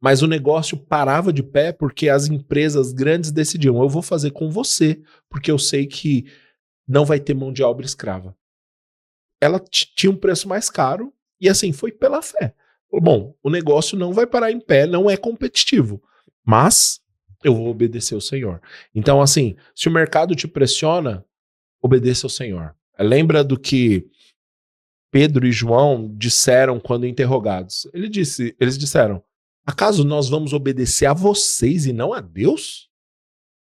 B: Mas o negócio parava de pé porque as empresas grandes decidiam: eu vou fazer com você, porque eu sei que não vai ter mão de obra escrava. Ela tinha um preço mais caro e assim, foi pela fé. Bom, o negócio não vai parar em pé, não é competitivo, mas eu vou obedecer ao Senhor. Então assim, se o mercado te pressiona, obedeça ao Senhor. Lembra do que Pedro e João disseram quando interrogados? Eles disseram: acaso nós vamos obedecer a vocês e não a Deus?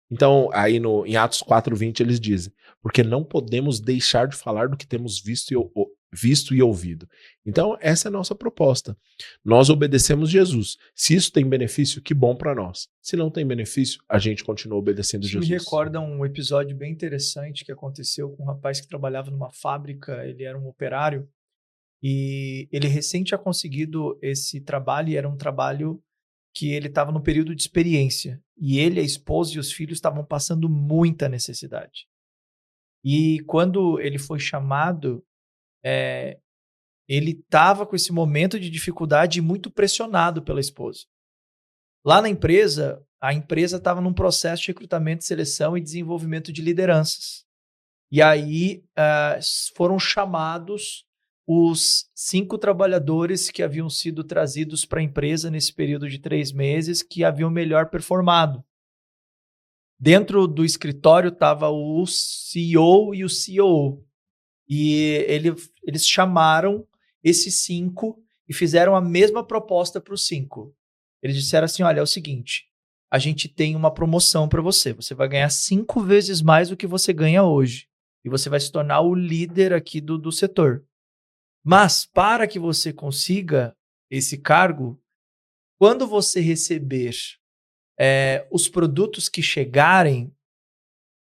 B: Então, aí em Atos 4:20 eles dizem: porque não podemos deixar de falar do que temos visto e ouvido. Então, essa é a nossa proposta. Nós obedecemos Jesus. Se isso tem benefício, que bom para nós. Se não tem benefício, a gente continua obedecendo Jesus.
A: Me recorda um episódio bem interessante que aconteceu com um rapaz que trabalhava numa fábrica, ele era um operário, e ele recém tinha conseguido esse trabalho, e era um trabalho que ele estava no período de experiência. E ele, a esposa e os filhos estavam passando muita necessidade. E quando ele foi chamado, ele estava com esse momento de dificuldade e muito pressionado pela esposa. Lá na empresa, a empresa estava num processo de recrutamento, seleção e desenvolvimento de lideranças. E aí foram chamados os 5 trabalhadores que haviam sido trazidos para a empresa nesse período de 3 meses, que haviam melhor performado. Dentro do escritório estava o CEO e o COO. E eles chamaram esses 5 e fizeram a mesma proposta para os 5. Eles disseram assim, olha, é o seguinte, a gente tem uma promoção para você. Você vai ganhar 5 vezes mais do que você ganha hoje. E você vai se tornar o líder aqui do setor. Mas, para que você consiga esse cargo, quando você receber os produtos que chegarem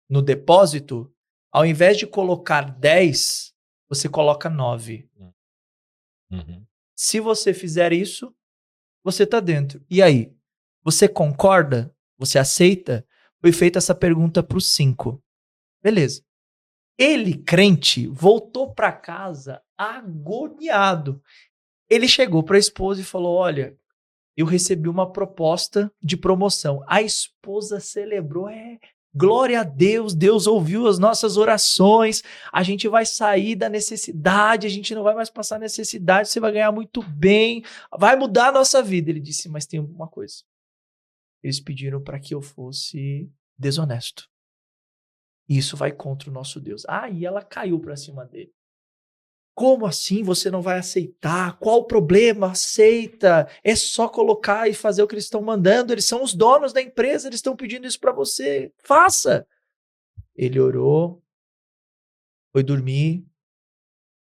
A: no depósito, ao invés de colocar 10, você coloca 9.
B: Uhum.
A: Se você fizer isso, você está dentro. E aí? Você concorda? Você aceita? Foi feita essa pergunta para os 5. Beleza. Ele, crente, voltou para casa agoniado. Ele chegou para a esposa e falou, olha, eu recebi uma proposta de promoção. A esposa celebrou, glória a Deus, Deus ouviu as nossas orações, a gente vai sair da necessidade, a gente não vai mais passar necessidade, você vai ganhar muito bem, vai mudar a nossa vida. Ele disse, mas tem uma coisa. Eles pediram para que eu fosse desonesto. Isso vai contra o nosso Deus. E ela caiu para cima dele. Como assim você não vai aceitar? Qual o problema? Aceita. É só colocar e fazer o que eles estão mandando. Eles são os donos da empresa, eles estão pedindo isso para você. Faça. Ele orou, foi dormir.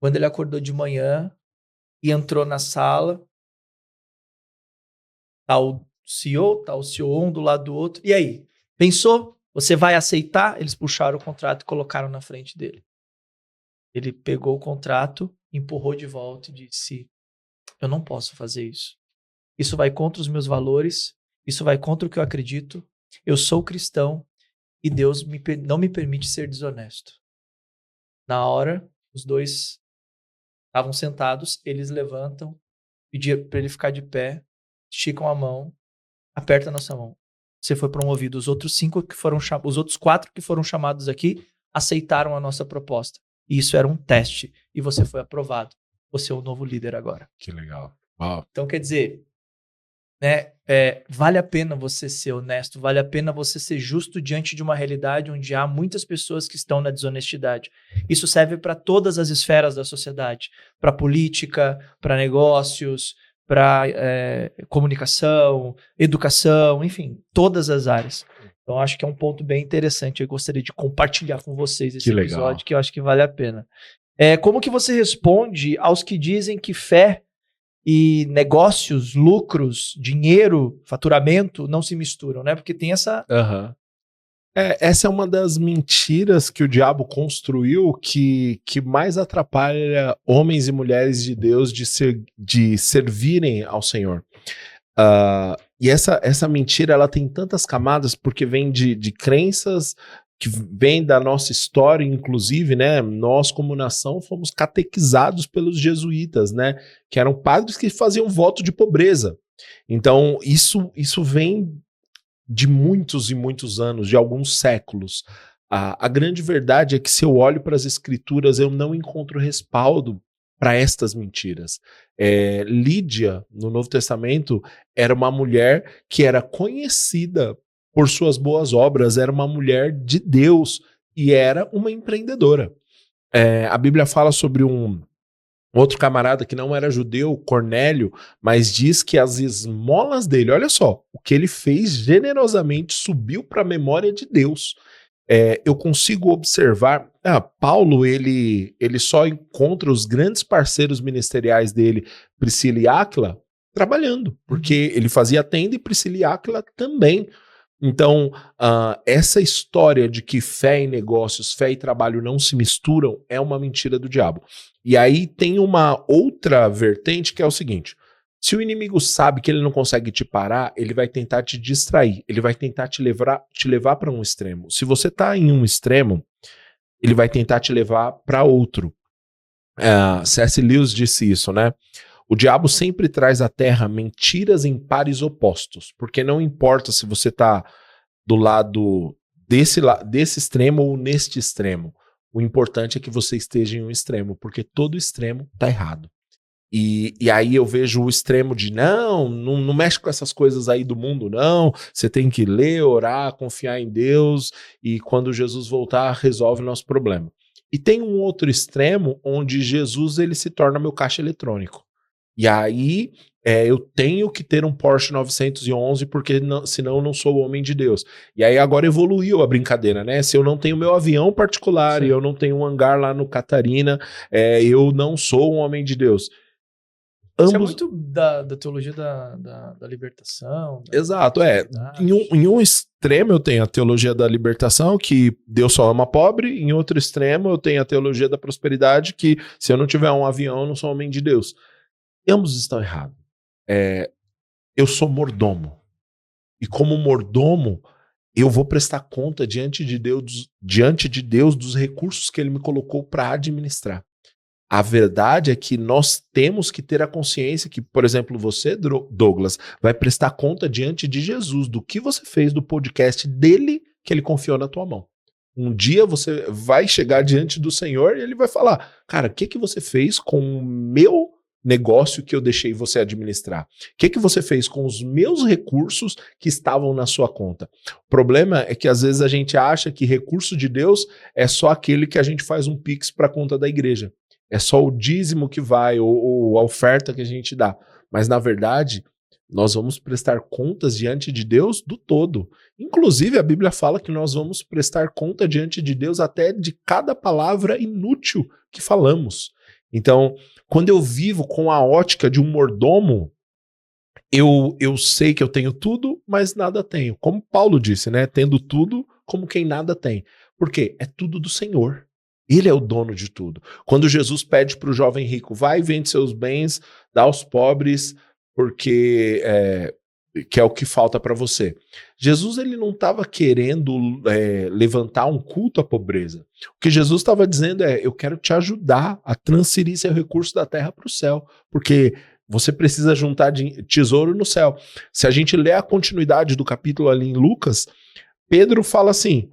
A: Quando ele acordou de manhã e entrou na sala, tá o CEO, tá o CEO um do lado do outro. E aí? Pensou? Você vai aceitar? Eles puxaram o contrato e colocaram na frente dele. Ele pegou o contrato, empurrou de volta e disse, eu não posso fazer isso. Isso vai contra os meus valores, isso vai contra o que eu acredito. Eu sou cristão e Deus não me permite ser desonesto. Na hora, os dois estavam sentados, eles levantam, pediram para ele ficar de pé, esticam a mão, aperta a nossa mão. Você foi promovido. Os outros 4 que foram chamados aqui aceitaram a nossa proposta. E isso era um teste. E você foi aprovado. Você é o novo líder agora.
B: Que legal. Uau.
A: Então, quer dizer, né, vale a pena você ser honesto, vale a pena você ser justo diante de uma realidade onde há muitas pessoas que estão na desonestidade. Isso serve para todas as esferas da sociedade. Para política, para negócios, para comunicação, educação, enfim, todas as áreas. Então, acho que é um ponto bem interessante. Eu gostaria de compartilhar com vocês esse episódio, que eu acho que vale a pena. Como que você responde aos que dizem que fé e negócios, lucros, dinheiro, faturamento não se misturam, né? Porque tem essa...
B: Essa é uma das mentiras que o diabo construiu que mais atrapalha homens e mulheres de Deus de servirem ao Senhor. E essa mentira, ela tem tantas camadas porque vem de crenças que vem da nossa história, inclusive, né? Nós, como nação, fomos catequizados pelos jesuítas, né? Que eram padres que faziam voto de pobreza. Então, isso vem de muitos e muitos anos, de alguns séculos. A grande verdade é que se eu olho para as escrituras, eu não encontro respaldo para estas mentiras. Lídia, no Novo Testamento, era uma mulher que era conhecida por suas boas obras, era uma mulher de Deus e era uma empreendedora. A Bíblia fala sobre um outro camarada que não era judeu, Cornélio, mas diz que as esmolas dele, olha só, o que ele fez generosamente subiu para a memória de Deus. Eu consigo observar, Paulo, ele só encontra os grandes parceiros ministeriais dele, Priscila e Áquila, trabalhando, porque ele fazia tenda e Priscila e Áquila também. Então, essa história de que fé e negócios, fé e trabalho não se misturam é uma mentira do diabo. E aí tem uma outra vertente que é o seguinte: se o inimigo sabe que ele não consegue te parar, ele vai tentar te distrair, ele vai tentar te levar para um extremo. Se você está em um extremo, ele vai tentar te levar para outro. C.S. Lewis disse isso, né? O diabo sempre traz à terra mentiras em pares opostos, porque não importa se você está do lado desse extremo ou neste extremo. O importante é que você esteja em um extremo, porque todo extremo tá errado. E aí eu vejo o extremo de não mexe com essas coisas aí do mundo, não. Você tem que ler, orar, confiar em Deus e quando Jesus voltar, resolve o nosso problema. E tem um outro extremo onde Jesus ele se torna meu caixa eletrônico. E aí eu tenho que ter um Porsche 911 porque senão eu não sou o homem de Deus. E aí agora evoluiu a brincadeira, né? Se eu não tenho meu avião particular e eu não tenho um hangar lá no Catarina, eu não sou um homem de Deus.
A: Isso é muito da teologia da libertação.
B: Exato, em um extremo eu tenho a teologia da libertação, que Deus só ama pobre, em outro extremo eu tenho a teologia da prosperidade, que se eu não tiver um avião eu não sou homem de Deus. Ambos estão errados. Eu sou mordomo, e como mordomo eu vou prestar conta diante de Deus dos recursos que Ele me colocou para administrar. A verdade é que nós temos que ter a consciência que, por exemplo, você, Douglas, vai prestar conta diante de Jesus do que você fez do podcast dele que ele confiou na tua mão. Um dia você vai chegar diante do Senhor e ele vai falar, cara, o que você fez com o meu negócio que eu deixei você administrar? O que você fez com os meus recursos que estavam na sua conta? O problema é que às vezes a gente acha que recurso de Deus é só aquele que a gente faz um pix para a conta da igreja. É só o dízimo que vai, ou a oferta que a gente dá. Mas, na verdade, nós vamos prestar contas diante de Deus do todo. Inclusive, a Bíblia fala que nós vamos prestar conta diante de Deus até de cada palavra inútil que falamos. Então, quando eu vivo com a ótica de um mordomo, eu sei que eu tenho tudo, mas nada tenho. Como Paulo disse, né? Tendo tudo como quem nada tem. Por quê? É tudo do Senhor. Ele é o dono de tudo. Quando Jesus pede para o jovem rico, vai e vende seus bens, dá aos pobres, porque que é o que falta para você. Jesus ele não estava querendo levantar um culto à pobreza. O que Jesus estava dizendo eu quero te ajudar a transferir seu recurso da terra para o céu, porque você precisa juntar tesouro no céu. Se a gente ler a continuidade do capítulo ali em Lucas, Pedro fala assim,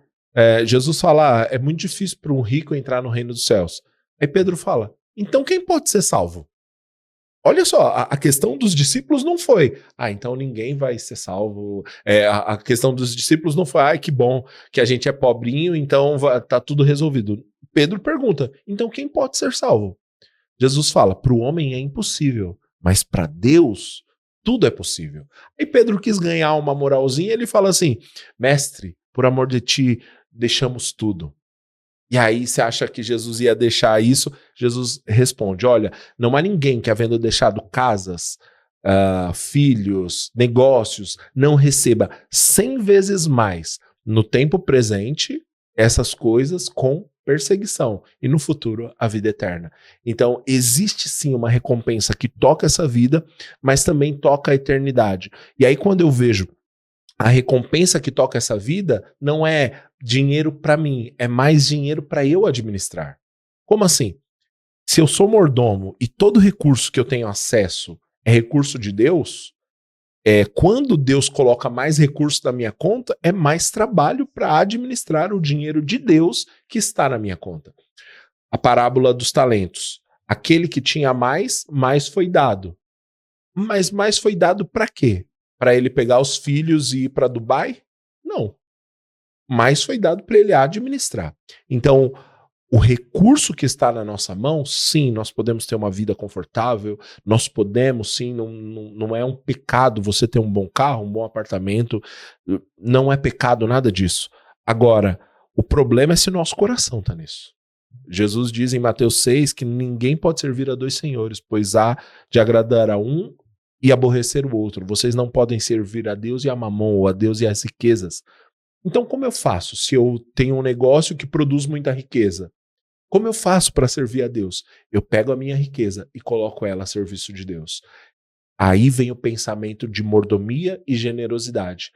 B: Jesus fala, é muito difícil para um rico entrar no reino dos céus. Aí Pedro fala, então quem pode ser salvo? Olha só, a questão dos discípulos não foi, então ninguém vai ser salvo. A questão dos discípulos não foi, que bom que a gente é pobrinho, então tá tudo resolvido. Pedro pergunta, então quem pode ser salvo? Jesus fala, para o homem é impossível, mas para Deus tudo é possível. Aí Pedro quis ganhar uma moralzinha, ele fala assim, mestre, por amor de ti, deixamos tudo. E aí você acha que Jesus ia deixar isso? Jesus responde, olha, não há ninguém que havendo deixado casas, filhos, negócios, não receba 100 vezes mais no tempo presente essas coisas com perseguição e no futuro a vida eterna. Então existe sim uma recompensa que toca essa vida, mas também toca a eternidade. E aí quando eu vejo a recompensa que toca essa vida não é dinheiro para mim, é mais dinheiro para eu administrar. Como assim? Se eu sou mordomo e todo recurso que eu tenho acesso é recurso de Deus, quando Deus coloca mais recursos na minha conta, é mais trabalho para administrar o dinheiro de Deus que está na minha conta. A parábola dos talentos. Aquele que tinha mais foi dado. Mas mais foi dado para quê? Para ele pegar os filhos e ir para Dubai? Não. Mas foi dado para ele administrar. Então, o recurso que está na nossa mão, sim, nós podemos ter uma vida confortável, nós podemos, sim, não é um pecado você ter um bom carro, um bom apartamento, não é pecado nada disso. Agora, o problema é se o nosso coração está nisso. Jesus diz em Mateus 6 que ninguém pode servir a dois senhores, pois há de agradar a um e aborrecer o outro. Vocês não podem servir a Deus e a mamon, ou a Deus e as riquezas. Então, como eu faço se eu tenho um negócio que produz muita riqueza? Como eu faço para servir a Deus? Eu pego a minha riqueza e coloco ela a serviço de Deus. Aí vem o pensamento de mordomia e generosidade.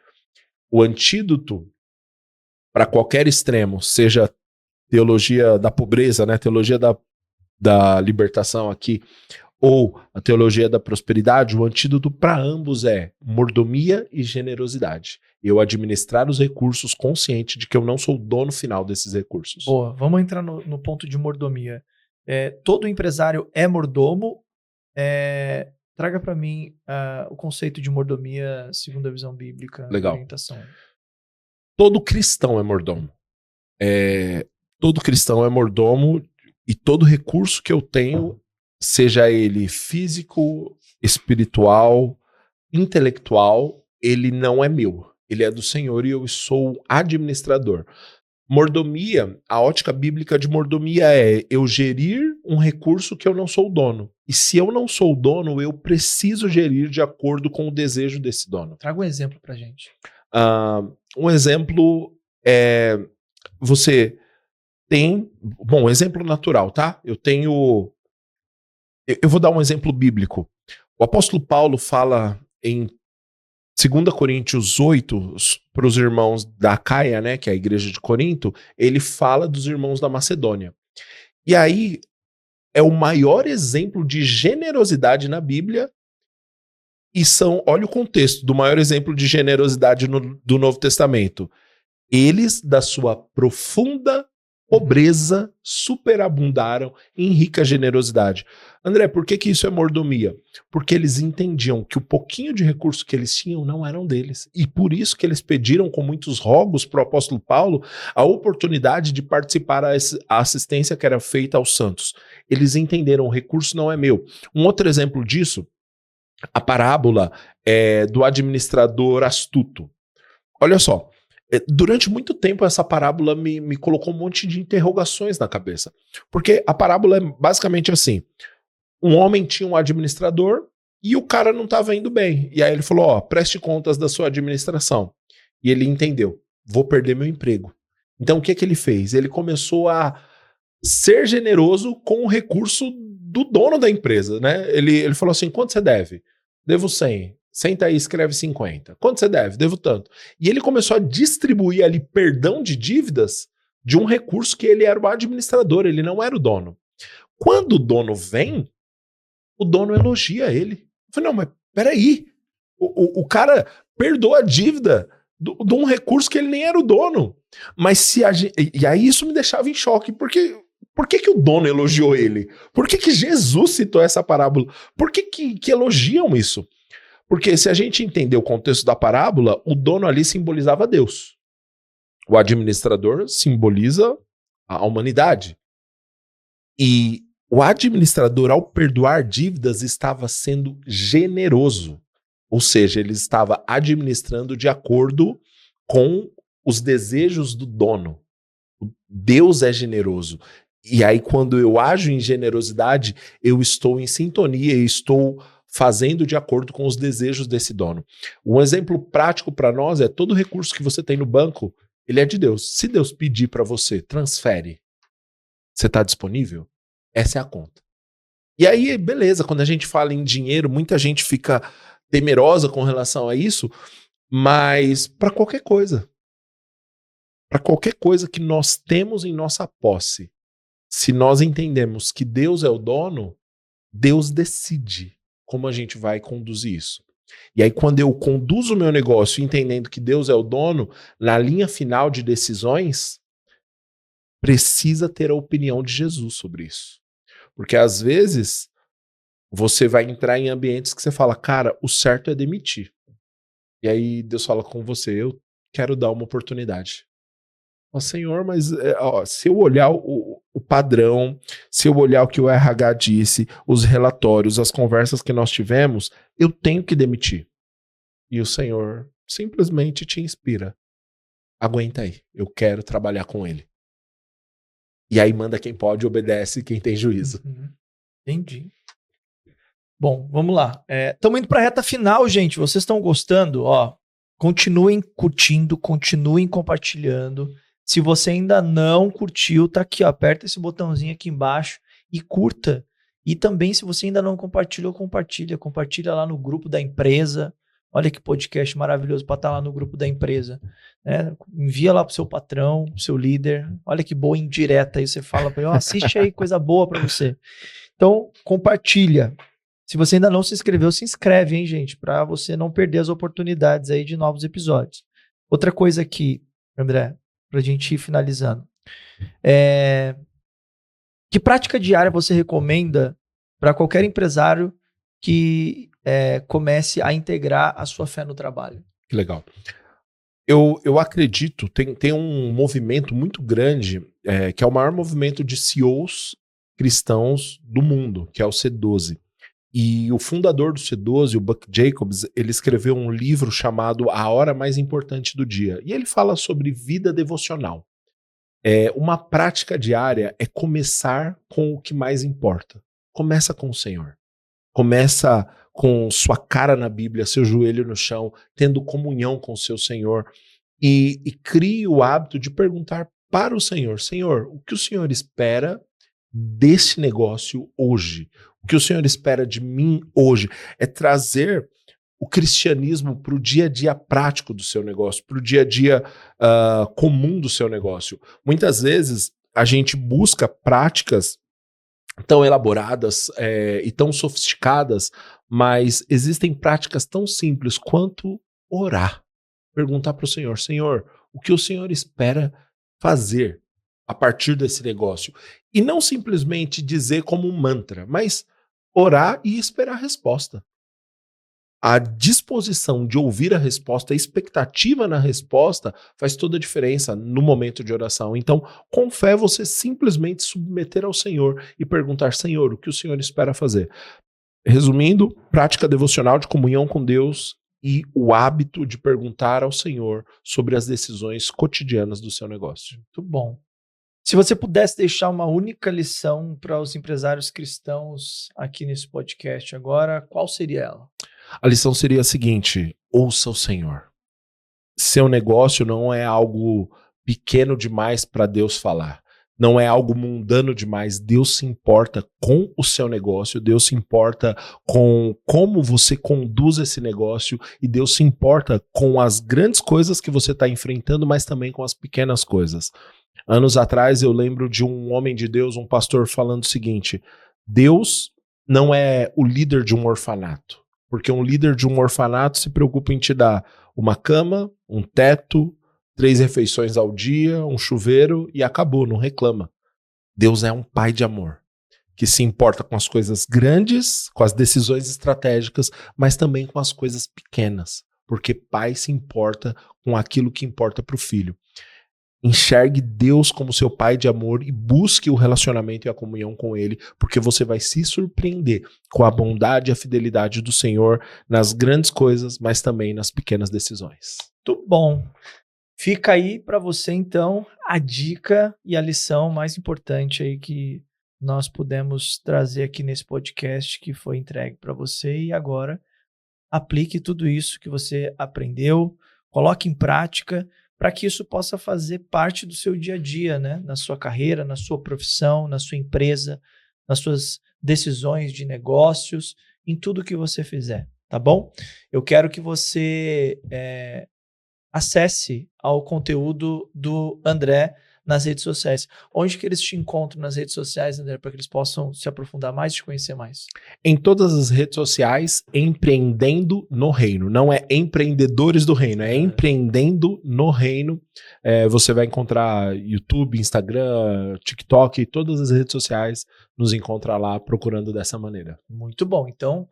B: O antídoto para qualquer extremo, seja teologia da pobreza, né, teologia da libertação aqui, ou a teologia da prosperidade, o antídoto para ambos é mordomia e generosidade. Eu administrar os recursos consciente de que eu não sou o dono final desses recursos.
A: Boa, vamos entrar no ponto de mordomia. Todo empresário é mordomo. Traga para mim o conceito de mordomia segundo a visão bíblica.
B: Legal.
A: Orientação.
B: Todo cristão é mordomo. Todo cristão é mordomo e todo recurso que eu tenho, seja ele físico, espiritual, intelectual, ele não é meu. Ele é do Senhor e eu sou administrador. Mordomia, a ótica bíblica de mordomia é eu gerir um recurso que eu não sou o dono. E se eu não sou o dono, eu preciso gerir de acordo com o desejo desse dono.
A: Traga um exemplo pra gente.
B: Um exemplo é você tem... Bom, exemplo natural, tá? Eu vou dar um exemplo bíblico. O apóstolo Paulo fala em 2 Coríntios 8, para os irmãos da Acaia, né, que é a igreja de Corinto, ele fala dos irmãos da Macedônia. E aí é o maior exemplo de generosidade na Bíblia e olha o contexto do maior exemplo de generosidade do Novo Testamento. Eles, da sua profunda pobreza, superabundaram em rica generosidade. André, por que isso é mordomia? Porque eles entendiam que o pouquinho de recurso que eles tinham não eram deles. E por isso que eles pediram com muitos rogos para o apóstolo Paulo a oportunidade de participar da assistência que era feita aos santos. Eles entenderam, o recurso não é meu. Um outro exemplo disso, a parábola do administrador astuto. Olha só. Durante muito tempo essa parábola me colocou um monte de interrogações na cabeça. Porque a parábola é basicamente assim. Um homem tinha um administrador e o cara não estava indo bem. E aí ele falou, preste contas da sua administração. E ele entendeu, vou perder meu emprego. Então o que ele fez? Ele começou a ser generoso com o recurso do dono da empresa, né? Ele falou assim, quanto você deve? Devo 100. Senta aí e escreve 50. Quanto você deve? Devo tanto. E ele começou a distribuir ali perdão de dívidas de um recurso que ele era o administrador, ele não era o dono. Quando o dono vem, o dono elogia ele. Eu falei, não, mas peraí, o cara perdoa a dívida de um recurso que ele nem era o dono. Mas e aí isso me deixava em choque, porque por que o dono elogiou ele? Por que Jesus citou essa parábola? Por que elogiam isso? Porque se a gente entender o contexto da parábola, o dono ali simbolizava Deus. O administrador simboliza a humanidade. E o administrador, ao perdoar dívidas, estava sendo generoso. Ou seja, ele estava administrando de acordo com os desejos do dono. Deus é generoso. E aí, quando eu ajo em generosidade, eu estou em sintonia e estou fazendo de acordo com os desejos desse dono. Um exemplo prático para nós é todo recurso que você tem no banco, ele é de Deus. Se Deus pedir para você, transfere. Você está disponível? Essa é a conta. E aí, beleza, quando a gente fala em dinheiro, muita gente fica temerosa com relação a isso, mas para qualquer coisa. Para qualquer coisa que nós temos em nossa posse, se nós entendemos que Deus é o dono, Deus decide como a gente vai conduzir isso. E aí, quando eu conduzo o meu negócio entendendo que Deus é o dono, na linha final de decisões, precisa ter a opinião de Jesus sobre isso. Porque às vezes você vai entrar em ambientes que você fala, cara, o certo é demitir. E aí Deus fala com você, eu quero dar uma oportunidade. Senhor, mas se eu olhar o padrão, se eu olhar o que o RH disse, os relatórios, as conversas que nós tivemos, eu tenho que demitir. E o Senhor simplesmente te inspira. Aguenta aí, eu quero trabalhar com ele. E aí manda quem pode, obedece quem tem juízo.
A: Entendi. Bom, vamos lá. Estamos indo para a reta final, gente. Vocês estão gostando? Continuem curtindo, continuem compartilhando. Se você ainda não curtiu, tá aqui, aperta esse botãozinho aqui embaixo e curta. E também, se você ainda não compartilhou, compartilha lá no grupo da empresa. Olha que podcast maravilhoso para estar lá no grupo da empresa. Né? Envia lá pro seu patrão, pro seu líder. Olha que boa indireta aí, você fala para ele, assiste aí, coisa boa para você. Então, compartilha. Se você ainda não se inscreveu, se inscreve, hein, gente? Para você não perder as oportunidades aí de novos episódios. Outra coisa aqui, André, pra gente ir finalizando. Que prática diária você recomenda para qualquer empresário que comece a integrar a sua fé no trabalho?
B: Que legal. Eu acredito, tem um movimento muito grande, que é o maior movimento de CEOs cristãos do mundo, que é o C12. E o fundador do C12, o Buck Jacobs, ele escreveu um livro chamado A Hora Mais Importante do Dia. E ele fala sobre vida devocional. Uma prática diária é começar com o que mais importa. Começa com o Senhor. Começa com sua cara na Bíblia, seu joelho no chão, tendo comunhão com o seu Senhor. E crie o hábito de perguntar para o Senhor: Senhor, o que o Senhor espera desse negócio hoje? O que o Senhor espera de mim hoje? É trazer o cristianismo para o dia a dia prático do seu negócio, para o dia a dia comum do seu negócio. Muitas vezes a gente busca práticas tão elaboradas e tão sofisticadas, mas existem práticas tão simples quanto orar. Perguntar para o Senhor: Senhor, o que o Senhor espera fazer a partir desse negócio? E não simplesmente dizer como um mantra, mas orar e esperar a resposta. A disposição de ouvir a resposta, a expectativa na resposta faz toda a diferença no momento de oração. Então, com fé, você simplesmente submeter ao Senhor e perguntar: Senhor, o que o Senhor espera fazer? Resumindo, prática devocional de comunhão com Deus e o hábito de perguntar ao Senhor sobre as decisões cotidianas do seu negócio.
A: Muito bom. Se você pudesse deixar uma única lição para os empresários cristãos aqui nesse podcast agora, qual seria ela?
B: A lição seria a seguinte: ouça o Senhor. Seu negócio não é algo pequeno demais para Deus falar. Não é algo mundano demais. Deus se importa com o seu negócio, Deus se importa com como você conduz esse negócio e Deus se importa com as grandes coisas que você está enfrentando, mas também com as pequenas coisas. Anos atrás eu lembro de um homem de Deus, um pastor, falando o seguinte: Deus não é o líder de um orfanato, porque um líder de um orfanato se preocupa em te dar uma cama, um teto, 3 refeições ao dia, um chuveiro e acabou, não reclama. Deus é um pai de amor, que se importa com as coisas grandes, com as decisões estratégicas, mas também com as coisas pequenas, porque pai se importa com aquilo que importa para o filho. Enxergue Deus como seu pai de amor e busque o relacionamento e a comunhão com ele, porque você vai se surpreender com a bondade e a fidelidade do Senhor nas grandes coisas, mas também nas pequenas decisões.
A: Muito bom. Fica aí para você, então, a dica e a lição mais importante aí que nós pudemos trazer aqui nesse podcast que foi entregue para você. E agora, aplique tudo isso que você aprendeu, coloque em prática, para que isso possa fazer parte do seu dia a dia, né? Na sua carreira, na sua profissão, na sua empresa, nas suas decisões de negócios, em tudo que você fizer, tá bom? Eu quero que você acesse ao conteúdo do André nas redes sociais. Onde que eles te encontram nas redes sociais, André, para que eles possam se aprofundar mais e te conhecer mais?
B: Em todas as redes sociais, Empreendendo no Reino. Não é Empreendedores do Reino, é Empreendendo no Reino. Você vai encontrar YouTube, Instagram, TikTok, todas as redes sociais, nos encontra lá procurando dessa maneira.
A: Muito bom. Então,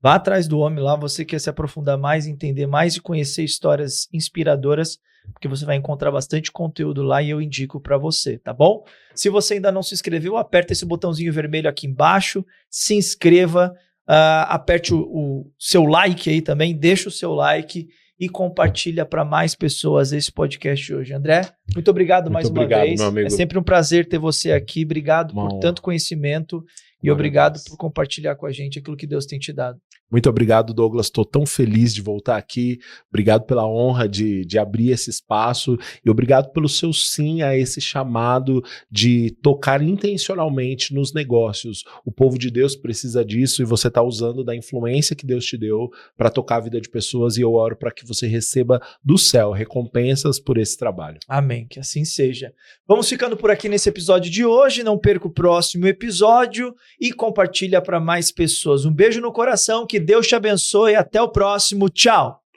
A: vá atrás do homem lá, você quer se aprofundar mais, entender mais e conhecer histórias inspiradoras, porque você vai encontrar bastante conteúdo lá e eu indico para você, tá bom? Se você ainda não se inscreveu, aperta esse botãozinho vermelho aqui embaixo, se inscreva, aperte o seu like aí também, deixa o seu like e compartilha para mais pessoas esse podcast de hoje. André, muito obrigado mais uma vez.
B: Meu amigo.
A: É sempre um prazer ter você aqui. Obrigado por tanto conhecimento e obrigado por compartilhar com a gente aquilo que Deus tem te dado.
B: Muito obrigado, Douglas. Estou tão feliz de voltar aqui. Obrigado pela honra de abrir esse espaço e obrigado pelo seu sim a esse chamado de tocar intencionalmente nos negócios. O povo de Deus precisa disso e você está usando da influência que Deus te deu para tocar a vida de pessoas e eu oro para que você receba do céu recompensas por esse trabalho.
A: Amém, que assim seja. Vamos ficando por aqui nesse episódio de hoje. Não perca o próximo episódio e compartilha para mais pessoas. Um beijo no coração, que Deus te abençoe, até o próximo, tchau!